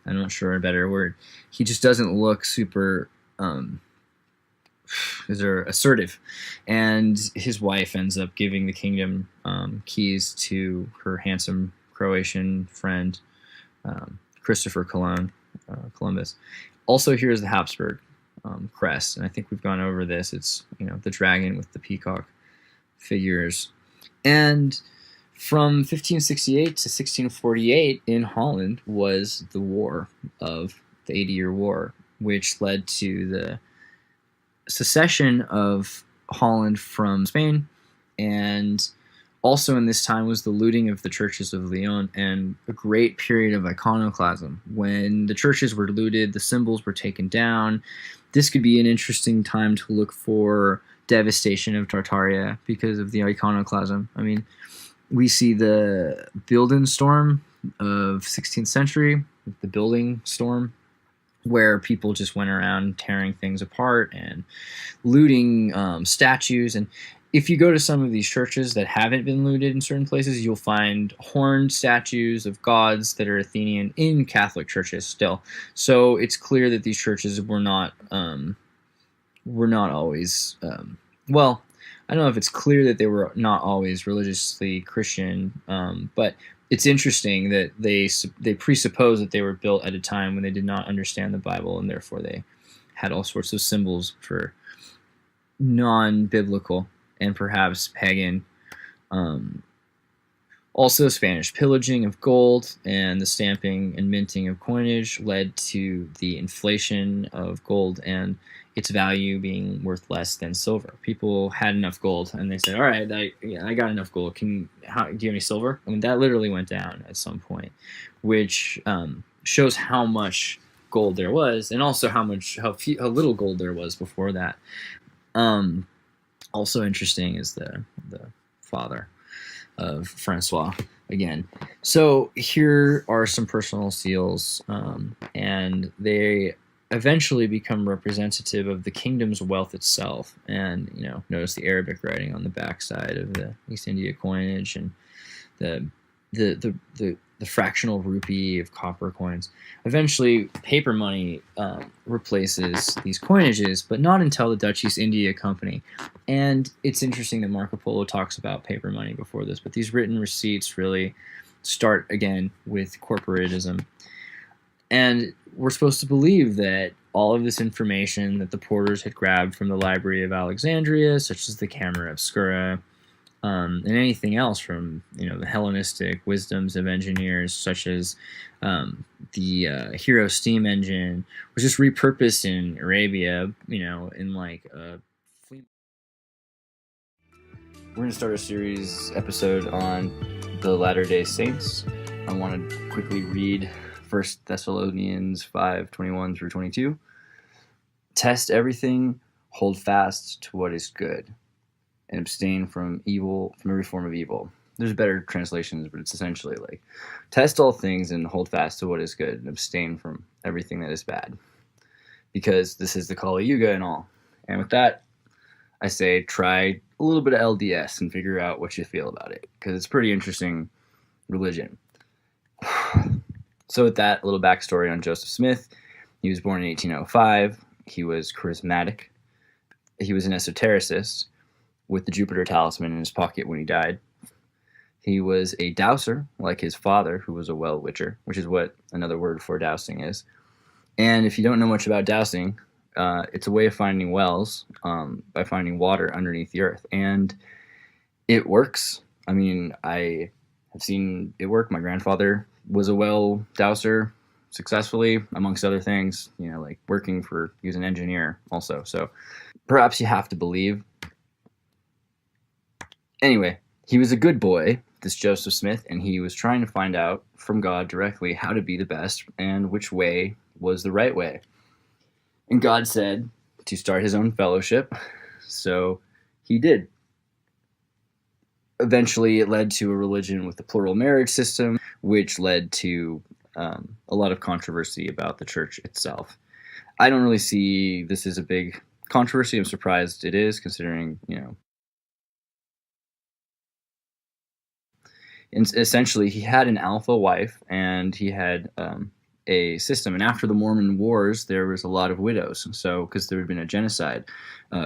I'm not sure a better word. He just doesn't look super assertive. And his wife ends up giving the kingdom keys to her handsome Croatian friend, Christopher Columbus. Also, here's the Habsburg crest, and I think we've gone over this. It's the dragon with the peacock figures. And from 1568 to 1648 in Holland was the war of the 80-Year War, which led to the secession of Holland from Spain. And also in this time was the looting of the churches of Lyon and a great period of iconoclasm. When the churches were looted, the symbols were taken down. This could be an interesting time to look for devastation of Tartaria because of the iconoclasm. I mean, we see the Bildenstorm of 16th century, the building storm, where people just went around tearing things apart and looting statues. And if you go to some of these churches that haven't been looted in certain places, you'll find horned statues of gods that are Athenian in Catholic churches still. So it's clear that these churches were not always, I don't know if it's clear that they were not always religiously Christian, but it's interesting that they presuppose that they were built at a time when they did not understand the Bible, and therefore they had all sorts of symbols for non-biblical and perhaps pagan. Also, Spanish pillaging of gold and the stamping and minting of coinage led to the inflation of gold and its value being worth less than silver. People had enough gold, and they said, all right, I got enough gold. Do you have any silver? I mean, that literally went down at some point, which shows how much gold there was, and also how little gold there was before that. Also interesting is the father of Francois again. So here are some personal seals, and they eventually become representative of the kingdom's wealth itself. And notice the Arabic writing on the backside of the East India coinage, and the fractional rupee of copper coins. Eventually, paper money replaces these coinages, but not until the Dutch East India Company. And it's interesting that Marco Polo talks about paper money before this, but these written receipts really start again with corporatism. And we're supposed to believe that all of this information that the porters had grabbed from the Library of Alexandria, such as the Camera Obscura, and anything else from the Hellenistic wisdoms of engineers, such as the Hero steam engine, was just repurposed in Arabia, in like a flea. We're going to start a series episode on the Latter-day Saints. I want to quickly read 1 Thessalonians 5:21 through 22. Test everything, hold fast to what is good, and abstain from every form of evil. there's better translations, but it's essentially like, test all things and hold fast to what is good and abstain from everything that is bad, because this is the Kali Yuga and all. And with that, I say try a little bit of LDS and figure out what you feel about it, because it's pretty interesting religion. So with that, a little backstory on Joseph Smith. He was born in 1805. He was charismatic. He was an esotericist with the Jupiter talisman in his pocket when he died. He was a dowser, like his father, who was a well witcher, which is what another word for dowsing is. And if you don't know much about dowsing, it's a way of finding wells by finding water underneath the earth. And it works. I mean, I have seen it work. My grandfather was a well dowser successfully, amongst other things, like working for, he was an engineer also. So perhaps you have to believe. Anyway, he was a good boy, this Joseph Smith, and he was trying to find out from God directly how to be the best and which way was the right way. And God said to start his own fellowship, so he did. Eventually, it led to a religion with a plural marriage system, which led to a lot of controversy about the church itself. I don't really see this as a big controversy. I'm surprised it is, considering, and essentially he had an alpha wife and he had a system. And after the Mormon Wars, there was a lot of widows. So, because there had been a genocide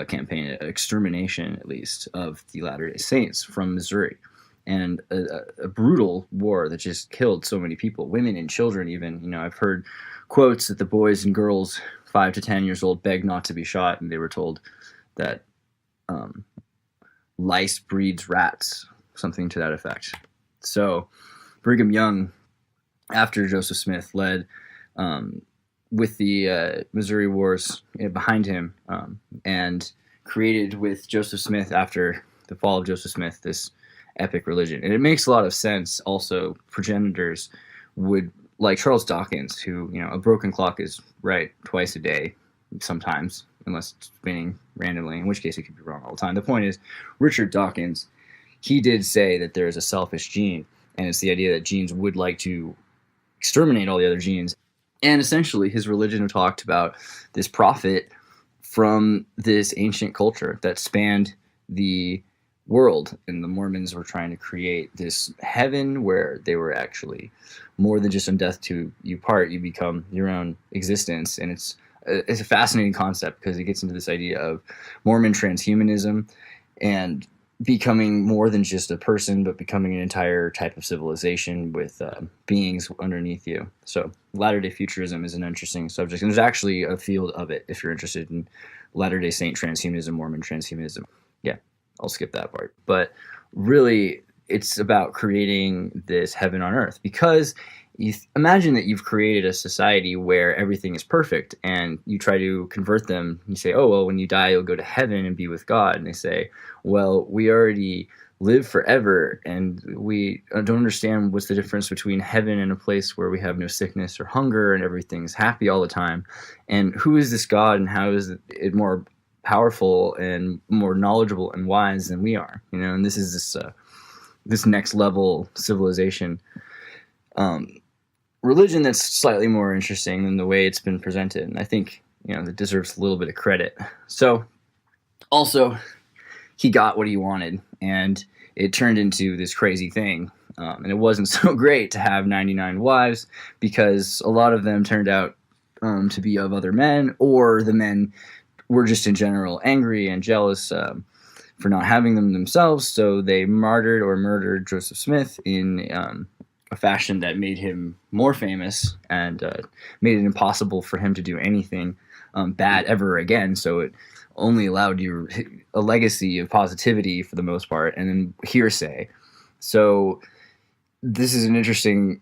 campaign, an extermination at least, of the Latter-day Saints from Missouri. And a brutal war that just killed so many people, women and children even. I've heard quotes that the boys and girls 5 to 10 years old begged not to be shot, and they were told that lice breeds rats, something to that effect. So Brigham Young, after Joseph Smith, led with the Missouri Wars behind him, and created with Joseph Smith, after the fall of Joseph Smith, this epic religion. And it makes a lot of sense. Also, progenitors would, like Charles Dawkins, who, a broken clock is right twice a day sometimes, unless it's spinning randomly, in which case it could be wrong all the time. The point is, Richard Dawkins, he did say that there is a selfish gene, and it's the idea that genes would like to exterminate all the other genes. And essentially, his religion talked about this prophet from this ancient culture that spanned the world, and the Mormons were trying to create this heaven where they were actually more than just on death to you part, you become your own existence. And it's a fascinating concept, because it gets into this idea of Mormon transhumanism and becoming more than just a person, but becoming an entire type of civilization with beings underneath you. So Latter-day Futurism is an interesting subject, and there's actually a field of it if you're interested in Latter-day Saint transhumanism, Mormon transhumanism. Yeah, I'll skip that part. But really, it's about creating this heaven on earth, because you imagine that you've created a society where everything is perfect, and you try to convert them. You say, oh, well, when you die, you'll go to heaven and be with God. And they say, well, we already live forever, and we don't understand what's the difference between heaven and a place where we have no sickness or hunger and everything's happy all the time. And who is this God, and how is it more powerful and more knowledgeable and wise than we are? And this is this next level civilization. Religion that's slightly more interesting than the way it's been presented. And I think, that deserves a little bit of credit. So, also, he got what he wanted, and it turned into this crazy thing. And it wasn't so great to have 99 wives, because a lot of them turned out to be of other men, or the men were just in general angry and jealous for not having them themselves. So they martyred or murdered Joseph Smith in a fashion that made him more famous, and made it impossible for him to do anything bad ever again. So it only allowed you a legacy of positivity for the most part, and then hearsay. So this is an interesting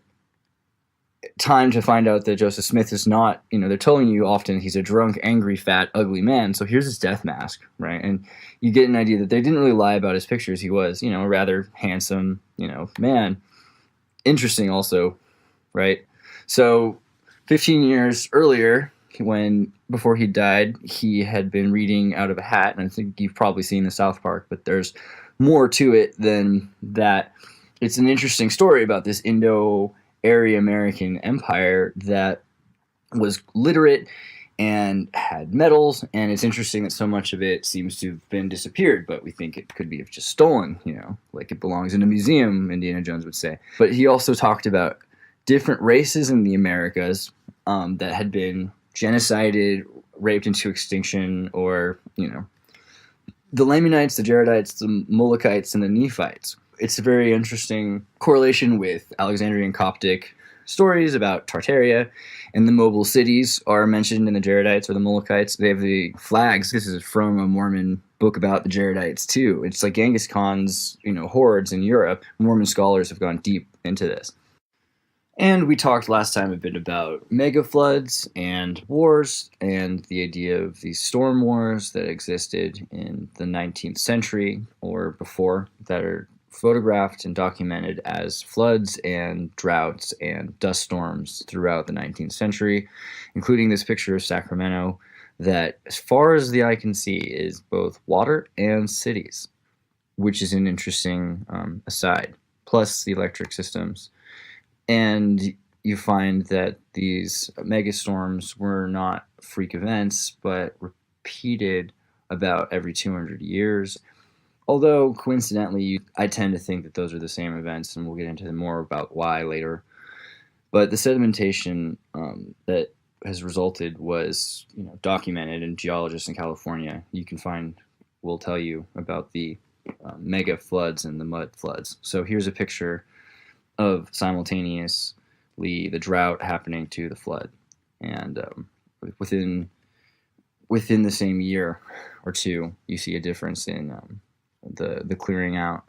time to find out that Joseph Smith is not, they're telling you often he's a drunk, angry, fat, ugly man. So here's his death mask, right? And you get an idea that they didn't really lie about his pictures. He was, a rather handsome, man. Interesting also, right? So 15 years earlier, before he died, he had been reading out of a hat, and I think you've probably seen the South Park, but there's more to it than that. it's an interesting story about this Indo-Aryan American empire that was literate and had metals, and it's interesting that so much of it seems to have been disappeared, but we think it could be just stolen, like it belongs in a museum, Indiana Jones would say. But he also talked about different races in the Americas that had been genocided, raped into extinction, or, the Lamanites, the Jaredites, the Molochites, and the Nephites. It's a very interesting correlation with Alexandrian Coptic stories about Tartaria, and the mobile cities are mentioned in the Jaredites or the Molochites. They have the flags. This is from a Mormon book about the Jaredites too. It's like Genghis Khan's, hordes in Europe. Mormon scholars have gone deep into this. And we talked last time a bit about mega floods and wars and the idea of these storm wars that existed in the 19th century or before that are photographed and documented as floods and droughts and dust storms throughout the 19th century, including this picture of Sacramento that, as far as the eye can see, is both water and cities, which is an interesting aside, plus the electric systems. And you find that these megastorms were not freak events, but repeated about every 200 years. Although, coincidentally, I tend to think that those are the same events, and we'll get into more about why later. But the sedimentation that has resulted was, documented, and geologists in California, will tell you about the mega floods and the mud floods. So here's a picture of simultaneously the drought happening to the flood, and within the same year or two, you see a difference in the clearing out.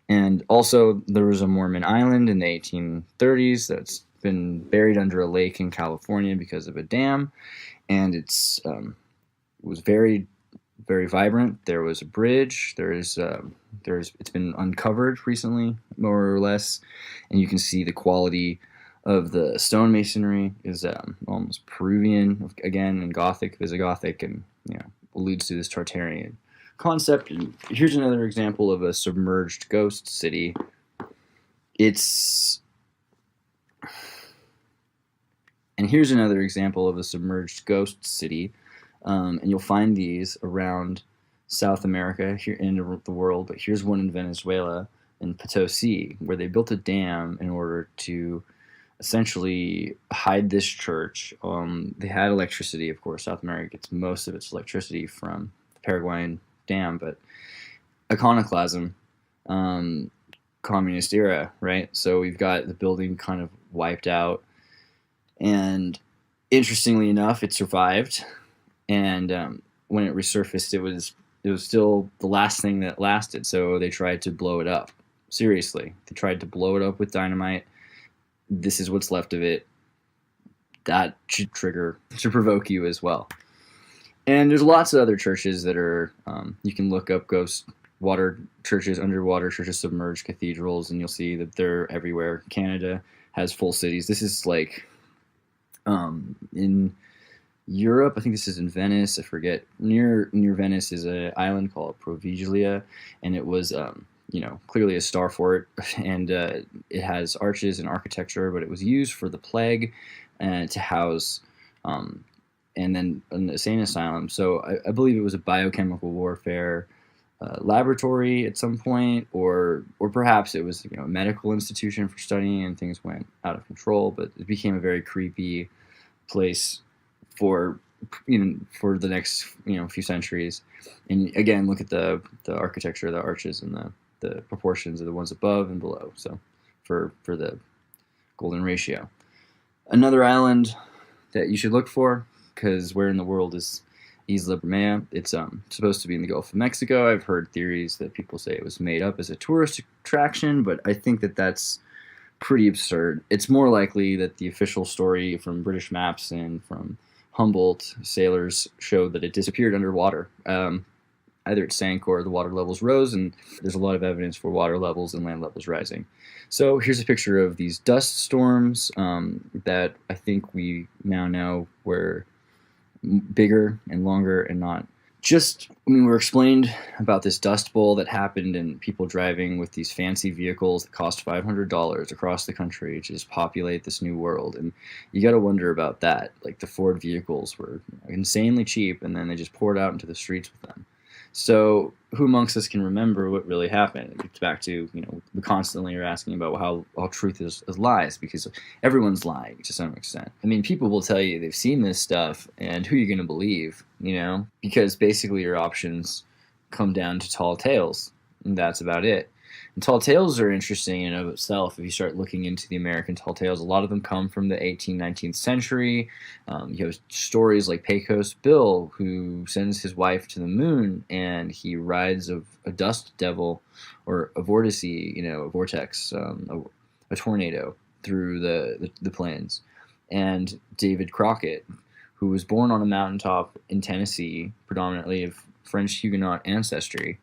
And also there was a Mormon island in the 1830s that's been buried under a lake in California because of a dam, and it was very, very vibrant. There was a bridge. It's been uncovered recently, more or less, and you can see the quality of the stonemasonry is almost Peruvian again, and Gothic, Visigothic, and alludes to this Tartarian concept. And here's another example of a submerged ghost city. And you'll find these around South America, here in the world, but here's one in Venezuela, in Potosi, where they built a dam in order to essentially hide this church. They had electricity, of course. South America gets most of its electricity from the Paraguayan dam, but Iconoclasm, communist era, right? So we've got the building kind of wiped out, and interestingly enough, it survived, and when it resurfaced, it was still the last thing that lasted, so they tried to blow it up. Seriously, they tried to blow it up with dynamite. This is what's left of it. That should provoke you as well. And there's lots of other churches that are, you can look up ghost water churches, underwater churches, submerged cathedrals, and you'll see that they're everywhere. Canada has full cities. This is like in Europe, I think this is in Venice, I forget. Near Venice is an island called Provigilia, and it was, clearly a star fort, and it has arches and architecture, but it was used for the plague and to house and then an insane asylum. So I believe it was a biochemical warfare laboratory at some point, or perhaps it was a medical institution for studying, and things went out of control. But it became a very creepy place for the next few centuries. And again, look at the architecture, the arches, and the proportions of the ones above and below. So for the golden ratio. Another island that you should look for, because where in the world is Isla Bermea? It's supposed to be in the Gulf of Mexico. I've heard theories that people say it was made up as a tourist attraction, but I think that that's pretty absurd. It's more likely that the official story from British maps and from Humboldt sailors showed that it disappeared underwater. Either it sank or the water levels rose, and there's a lot of evidence for water levels and land levels rising. So here's a picture of these dust storms that I think we now know were bigger and longer and not we're explained about this dust bowl that happened and people driving with these fancy vehicles that cost $500 across the country to just populate this new world. And you got to wonder about that. Like the Ford vehicles were insanely cheap, and then they just poured out into the streets with them. So who amongst us can remember what really happened? It gets back to, we constantly are asking about how truth is lies, because everyone's lying to some extent. I mean, people will tell you they've seen this stuff, and who are you going to believe, Because basically your options come down to tall tales, and that's about it. And tall tales are interesting in and of itself. If you start looking into the American tall tales, a lot of them come from the 18th, 19th century. You have stories like Pecos Bill, who sends his wife to the moon, and he rides a dust devil, or a vortice, a vortex, a tornado through the plains. And David Crockett, who was born on a mountaintop in Tennessee, predominantly of French Huguenot ancestry.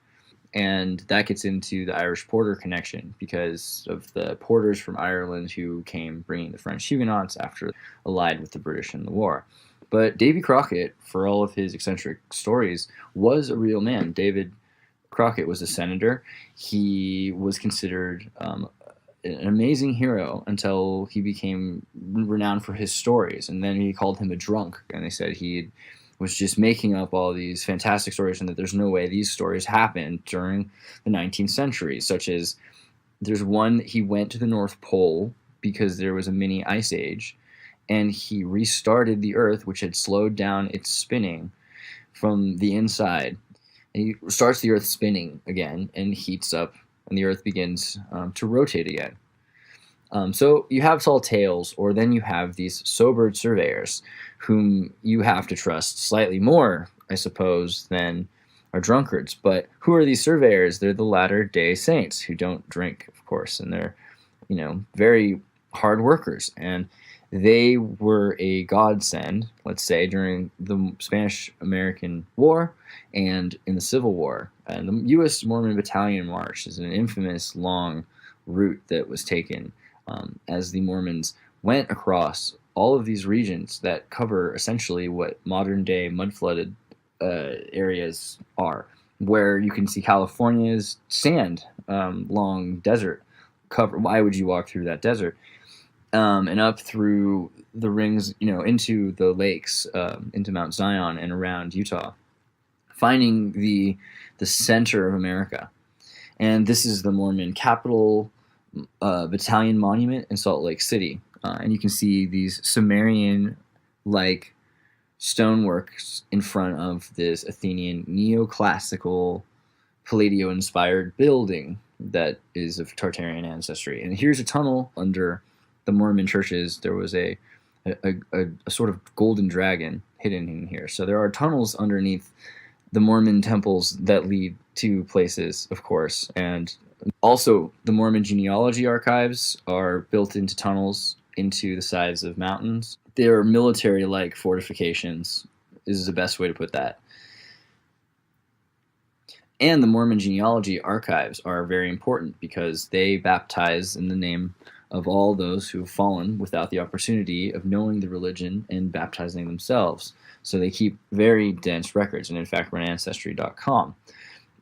And that gets into the Irish Porter connection because of the porters from Ireland who came bringing the French Huguenots after allied with the British in the war. But Davy Crockett, for all of his eccentric stories, was a real man. David Crockett was a senator. He was considered an amazing hero until he became renowned for his stories. And then he called him a drunk, and they said he was just making up all these fantastic stories, and that there's no way these stories happened during the 19th century, such as there's one, he went to the North Pole because there was a mini ice age, and he restarted the Earth, which had slowed down its spinning from the inside. And he starts the Earth spinning again and heats up, and the Earth begins to rotate again. So you have tall tales, or then you have these sobered surveyors whom you have to trust slightly more, I suppose, than are drunkards. But who are these surveyors? They're the Latter-day Saints, who don't drink, of course, and they're, very hard workers. And they were a godsend, let's say, during the Spanish-American War and in the Civil War. And the U.S. Mormon Battalion March is an infamous long route that was taken as the Mormons went across all of these regions that cover essentially what modern-day mud-flooded areas are, where you can see California's sand, long desert cover. Why would you walk through that desert? And up through the rings, into the lakes, into Mount Zion and around Utah, finding the center of America. And this is the Mormon Capital Battalion Monument in Salt Lake City. And you can see these Sumerian-like stoneworks in front of this Athenian neoclassical Palladio-inspired building that is of Tartarian ancestry. And here's a tunnel under the Mormon churches. There was a sort of golden dragon hidden in here. So there are tunnels underneath the Mormon temples that lead to places, of course. And also, the Mormon genealogy archives are built into tunnels into the sides of mountains. They're military-like fortifications, is the best way to put that. And the Mormon genealogy archives are very important because they baptize in the name of all those who have fallen without the opportunity of knowing the religion and baptizing themselves. So they keep very dense records, and in fact run Ancestry.com.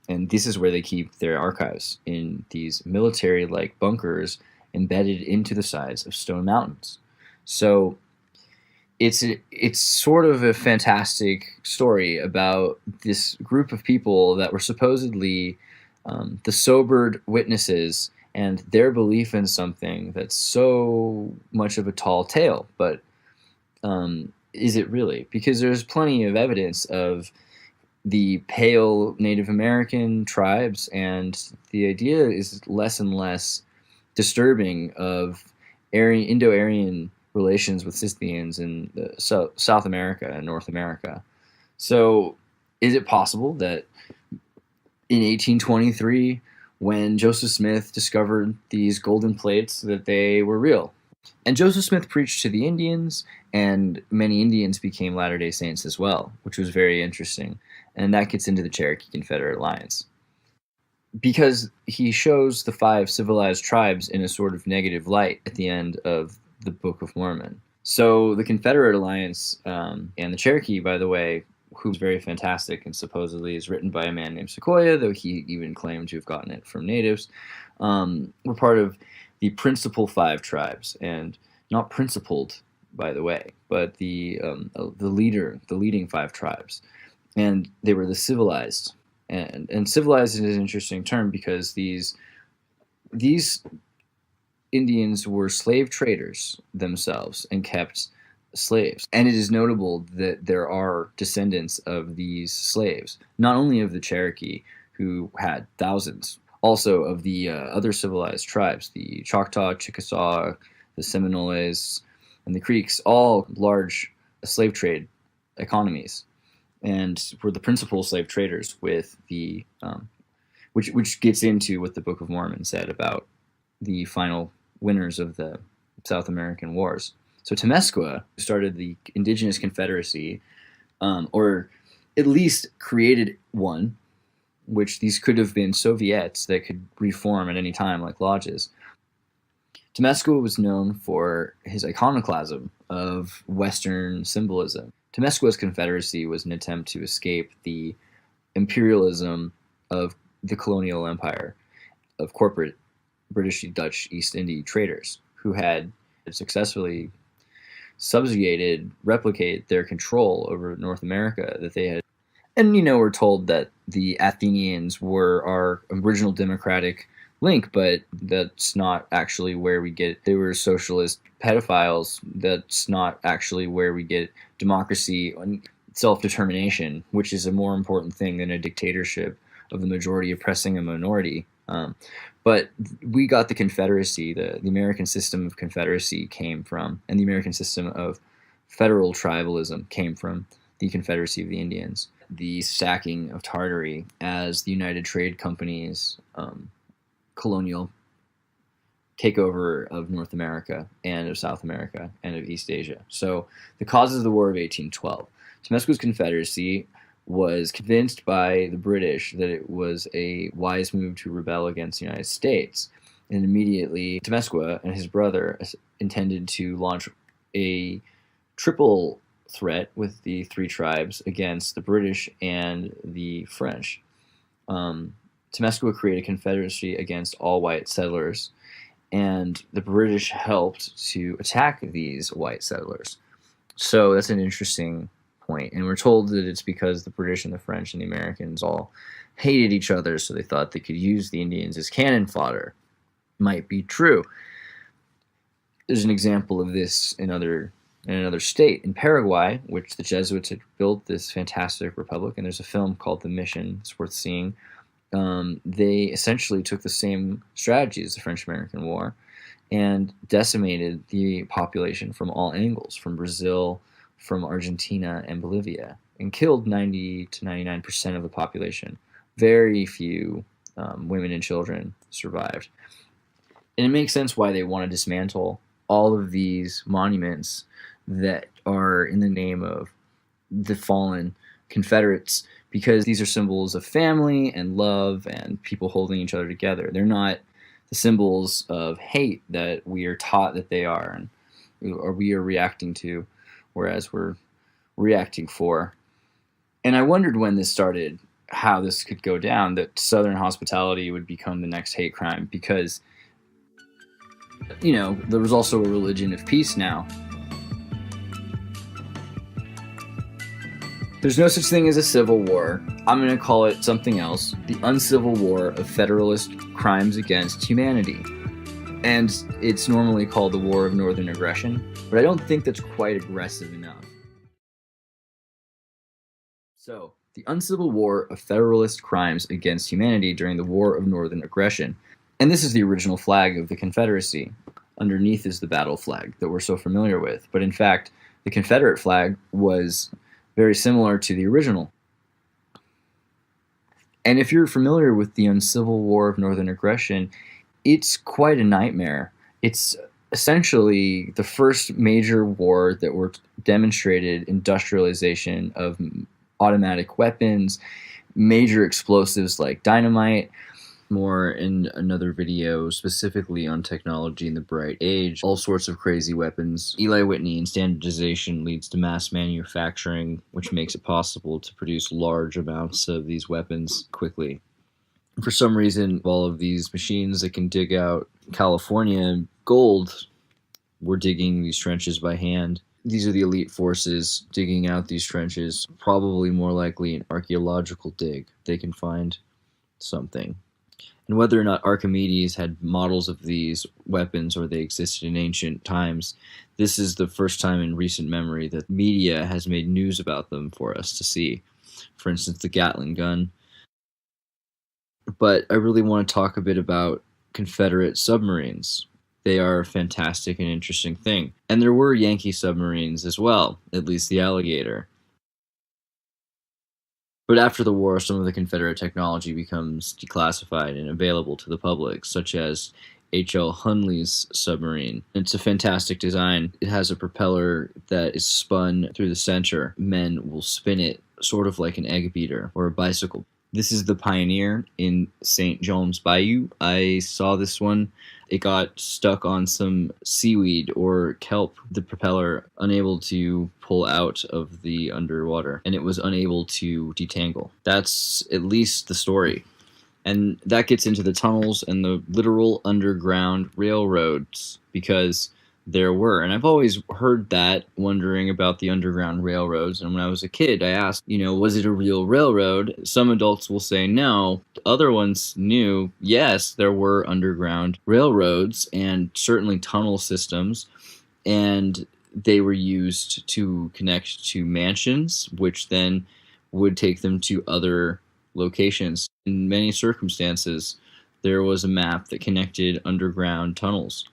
And this is where they keep their archives, in these military-like bunkers embedded into the sides of stone mountains. So it's sort of a fantastic story about this group of people that were supposedly the sobered witnesses and their belief in something that's so much of a tall tale. But is it really? Because there's plenty of evidence of the pale Native American tribes, and the idea is less and less disturbing of Indo-Aryan relations with Scythians in South America and North America. So is it possible that in 1823, when Joseph Smith discovered these golden plates, that they were real? And Joseph Smith preached to the Indians, and many Indians became Latter-day Saints as well, which was very interesting. And that gets into the Cherokee Confederate Alliance, because he shows the 5 civilized tribes in a sort of negative light at the end of the Book of Mormon. So the Confederate Alliance and the Cherokee, by the way, who's very fantastic and supposedly is written by a man named Sequoia, though he even claimed to have gotten it from natives, were part of the principal 5 tribes, and not principled, by the way, but the leading 5 tribes, and they were the civilized. And civilized is an interesting term because these Indians were slave traders themselves and kept slaves. And it is notable that there are descendants of these slaves, not only of the Cherokee, who had thousands, also of the other civilized tribes, the Choctaw, Chickasaw, the Seminoles, and the Creeks, all large slave trade economies, and were the principal slave traders with the, which gets into what the Book of Mormon said about the final winners of the South American Wars. So Temescua started the Indigenous Confederacy, or at least created one, which these could have been Soviets that could reform at any time like lodges. Temescua was known for his iconoclasm of Western symbolism. Temescua's confederacy was an attempt to escape the imperialism of the colonial empire of corporate British Dutch East India traders who had successfully subjugated, replicate their control over North America that they had. And, we're told that the Athenians were our original democratic link, but that's not actually where we get, they were socialist pedophiles. That's not actually where we get democracy and self-determination, which is a more important thing than a dictatorship of the majority oppressing a minority. But we got the Confederacy, the American system of Confederacy came from, and the American system of federal tribalism came from the Confederacy of the Indians. The sacking of Tartary as the United Trade Company's colonial takeover of North America and of South America and of East Asia. So the causes of the War of 1812. Temescua's Confederacy was convinced by the British that it was a wise move to rebel against the United States. And immediately, Temescua and his brother intended to launch a triple threat with the 3 tribes against the British and the French. Temescua created a confederacy against all white settlers, and the British helped to attack these white settlers. So that's an interesting point. And we're told that it's because the British and the French and the Americans all hated each other, so they thought they could use the Indians as cannon fodder. Might be true. There's an example of this in another state, in Paraguay, which the Jesuits had built this fantastic republic, and there's a film called The Mission. It's worth seeing. They essentially took the same strategy as the French-American War and decimated the population from all angles, from Brazil, from Argentina, and Bolivia, and killed 90 to 99% of the population. Very few women and children survived. And it makes sense why they want to dismantle all of these monuments that are in the name of the fallen Confederates, because these are symbols of family and love and people holding each other together. They're not the symbols of hate that we are taught that they are, or we are reacting to, whereas we're reacting for. And I wondered when this started, how this could go down, that Southern hospitality would become the next hate crime, because, there was also a religion of peace now. There's no such thing as a civil war. I'm going to call it something else. The uncivil war of federalist crimes against humanity. And it's normally called the War of Northern Aggression, but I don't think that's quite aggressive enough. So, the uncivil war of federalist crimes against humanity during the War of Northern Aggression. And this is the original flag of the Confederacy. Underneath is the battle flag that we're so familiar with. But in fact, the Confederate flag was very similar to the original. And if you're familiar with the uncivil war of Northern Aggression, it's quite a nightmare. It's essentially the first major war that were demonstrated industrialization of automatic weapons, major explosives like dynamite, more in another video specifically on technology in the Bright Age. All sorts of crazy weapons. Eli Whitney and standardization leads to mass manufacturing, which makes it possible to produce large amounts of these weapons quickly. For some reason, all of these machines that can dig out California gold were digging these trenches by hand. These are the elite forces digging out these trenches, probably more likely an archaeological dig. They can find something. And whether or not Archimedes had models of these weapons or they existed in ancient times, this is the first time in recent memory that media has made news about them for us to see. For instance, the Gatling gun. But I really want to talk a bit about Confederate submarines. They are a fantastic and interesting thing. And there were Yankee submarines as well, at least the Alligator. But after the war, some of the Confederate technology becomes declassified and available to the public, such as H.L. Hunley's submarine. It's a fantastic design. It has a propeller that is spun through the center. Men will spin it sort of like an egg beater or a bicycle. This is the Pioneer in St. John's Bayou. I saw this one. It got stuck on some seaweed or kelp, the propeller unable to pull out of the underwater, and it was unable to detangle. That's at least the story. And that gets into the tunnels and the literal underground railroads, because there were. And I've always heard that, wondering about the underground railroads. And when I was a kid, I asked, was it a real railroad? Some adults will say no. Other ones knew, yes, there were underground railroads and certainly tunnel systems. And they were used to connect to mansions, which then would take them to other locations. In many circumstances, there was a map that connected underground tunnels.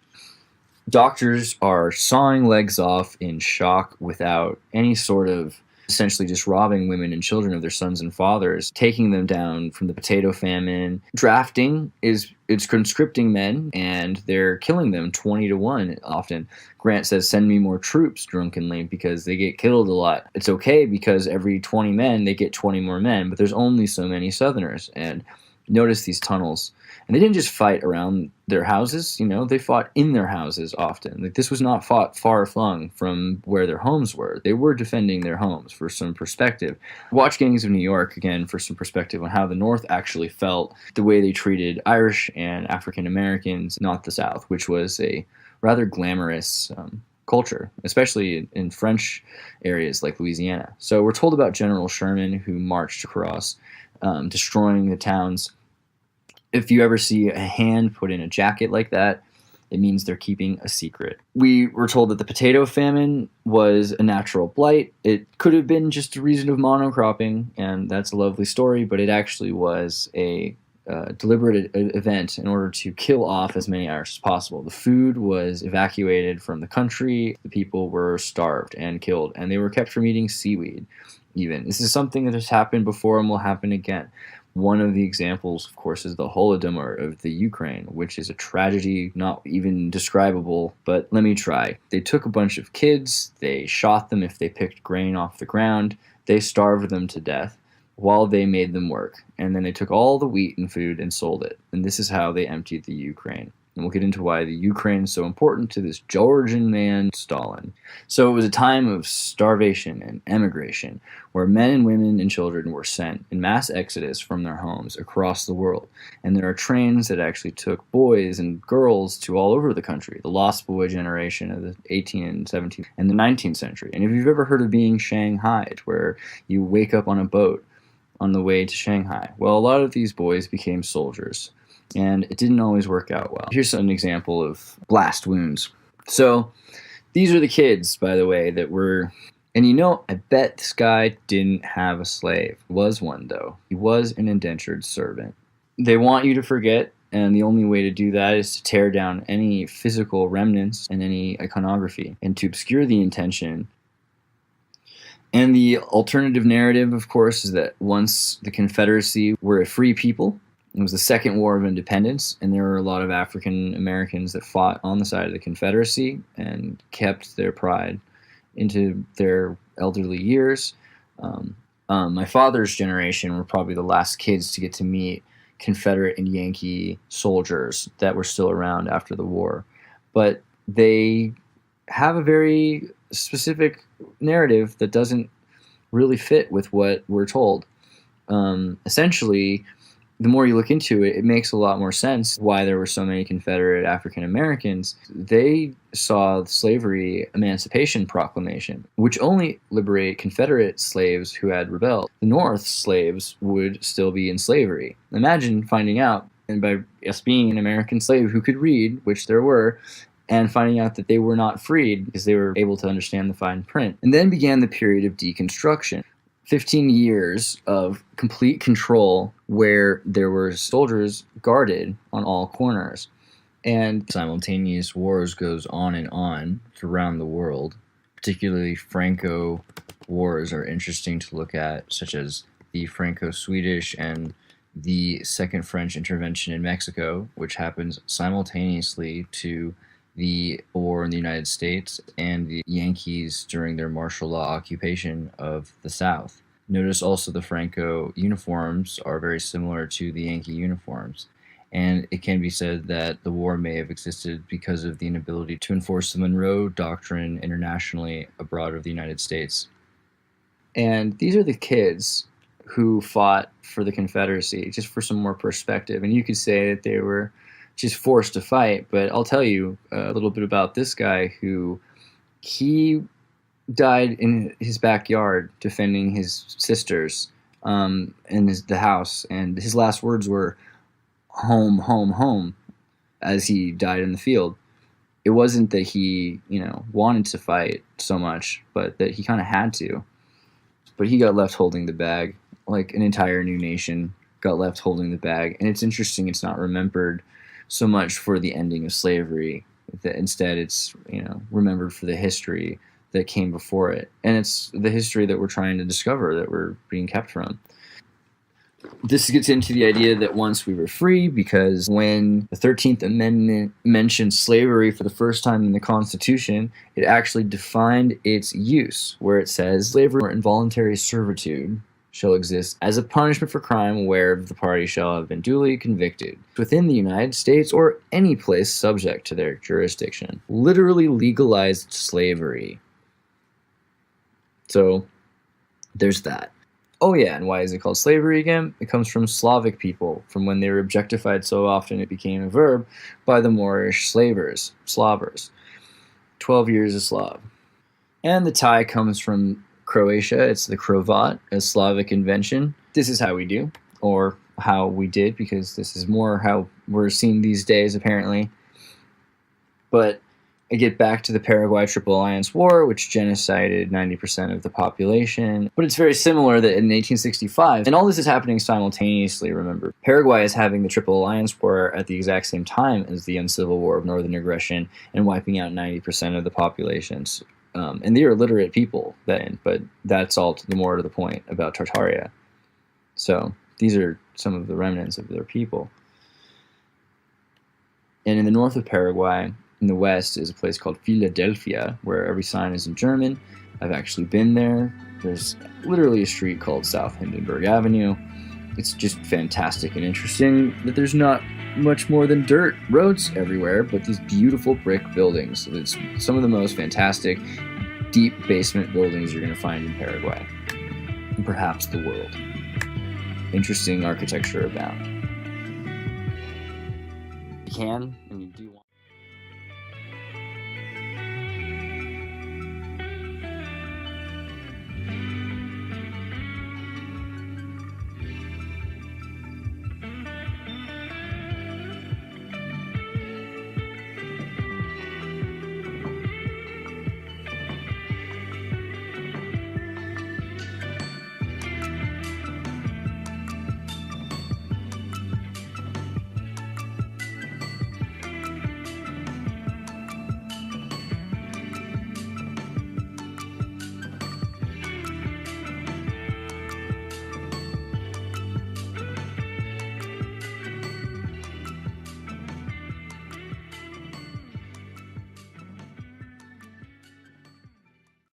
Doctors are sawing legs off in shock without any sort of, essentially just robbing women and children of their sons and fathers, taking them down from the potato famine. Drafting it's conscripting men, and they're killing them 20-1 often. Grant says, "Send me more troops," drunkenly, because they get killed a lot. It's okay because every 20 men, they get 20 more men, but there's only so many Southerners. And notice these tunnels. And they didn't just fight around their houses, they fought in their houses often. Like, this was not fought far-flung from where their homes were. They were defending their homes, for some perspective. Watch Gangs of New York, again, for some perspective on how the North actually felt, the way they treated Irish and African Americans, not the South, which was a rather glamorous culture, especially in French areas like Louisiana. So we're told about General Sherman, who marched across, destroying the towns. If you ever see a hand put in a jacket like that, it means they're keeping a secret. We were told that the potato famine was a natural blight. It could have been just a reason of monocropping, and that's a lovely story, but it actually was a deliberate event in order to kill off as many Irish as possible. The food was evacuated from the country. The people were starved and killed, and they were kept from eating seaweed even. This is something that has happened before and will happen again. One of the examples, of course, is the Holodomor of the Ukraine, which is a tragedy not even describable, but let me try. They took a bunch of kids, they shot them if they picked grain off the ground, they starved them to death while they made them work, and then they took all the wheat and food and sold it. And this is how they emptied the Ukraine. And we'll get into why the Ukraine is so important to this Georgian man, Stalin. So it was a time of starvation and emigration, where men and women and children were sent in mass exodus from their homes across the world. And there are trains that actually took boys and girls to all over the country, the lost boy generation of the 18th and 17th and the 19th century. And if you've ever heard of being shanghaied, where you wake up on a boat on the way to Shanghai, well, a lot of these boys became soldiers. And it didn't always work out well. Here's an example of blast wounds. So these are the kids, by the way, that were... And I bet this guy didn't have a slave. He was one, though. He was an indentured servant. They want you to forget, and the only way to do that is to tear down any physical remnants and any iconography, and to obscure the intention. And the alternative narrative, of course, is that once the Confederacy were a free people, it was the Second War of Independence, and there were a lot of African Americans that fought on the side of the Confederacy and kept their pride into their elderly years. My father's generation were probably the last kids to get to meet Confederate and Yankee soldiers that were still around after the war. But they have a very specific narrative that doesn't really fit with what we're told. Essentially, the more you look into it, it makes a lot more sense why there were so many Confederate African Americans. They saw the slavery emancipation proclamation, which only liberated Confederate slaves who had rebelled. The North slaves would still be in slavery. Imagine finding out, and by us being an American slave who could read, which there were, and finding out that they were not freed because they were able to understand the fine print. And then began the period of Deconstruction. 15 years of complete control where there were soldiers guarded on all corners. And simultaneous wars goes on and on around the world. Particularly Franco wars are interesting to look at, such as the Franco-Swedish and the Second French intervention in Mexico, which happens simultaneously to the war in the United States and the Yankees during their martial law occupation of the South. Notice also the Franco uniforms are very similar to the Yankee uniforms, and it can be said that the war may have existed because of the inability to enforce the Monroe Doctrine internationally abroad of the United States. And these are the kids who fought for the Confederacy, just for some more perspective. And you could say that they were just forced to fight, but I'll tell you a little bit about this guy who he died in his backyard defending his sisters in the house, and his last words were home, home, home as he died in the field. It wasn't that he, wanted to fight so much, but that he kind of had to. But he got left holding the bag, like an entire new nation got left holding the bag. And it's interesting it's not remembered so much for the ending of slavery, that instead it's remembered for the history that came before it, and it's the history that we're trying to discover, that we're being kept from. This gets into the idea that once we were free, because when the 13th Amendment mentioned slavery for the first time in the Constitution, it actually defined its use, where it says slavery or involuntary servitude shall exist as a punishment for crime whereof the party shall have been duly convicted within the United States or any place subject to their jurisdiction. Literally legalized slavery. So there's that. Oh yeah, and why is it called slavery again? It comes from Slavic people, from when they were objectified so often it became a verb by the Moorish slavers, Slavers. 12 years a Slav. And the tie comes from Croatia. It's the cravat, a Slavic invention. This is how we do, or how we did, because this is more how we're seen these days, apparently. But I get back to the Paraguay Triple Alliance War, which genocided 90% of the population. But it's very similar that in 1865, and all this is happening simultaneously, remember. Paraguay is having the Triple Alliance War at the exact same time as the uncivil war of northern aggression and wiping out 90% of the populations. And they are literate people then, but that's all the more to the point about Tartaria. So these are some of the remnants of their people. And in the north of Paraguay, in the west, is a place called Philadelphia, where every sign is in German. I've actually been there. There's literally a street called South Hindenburg Avenue. It's just fantastic and interesting that there's not much more than dirt roads everywhere, but these beautiful brick buildings. It's some of the most fantastic, deep basement buildings you're going to find in Paraguay, and perhaps the world. Interesting architecture abound. You can, and you do want.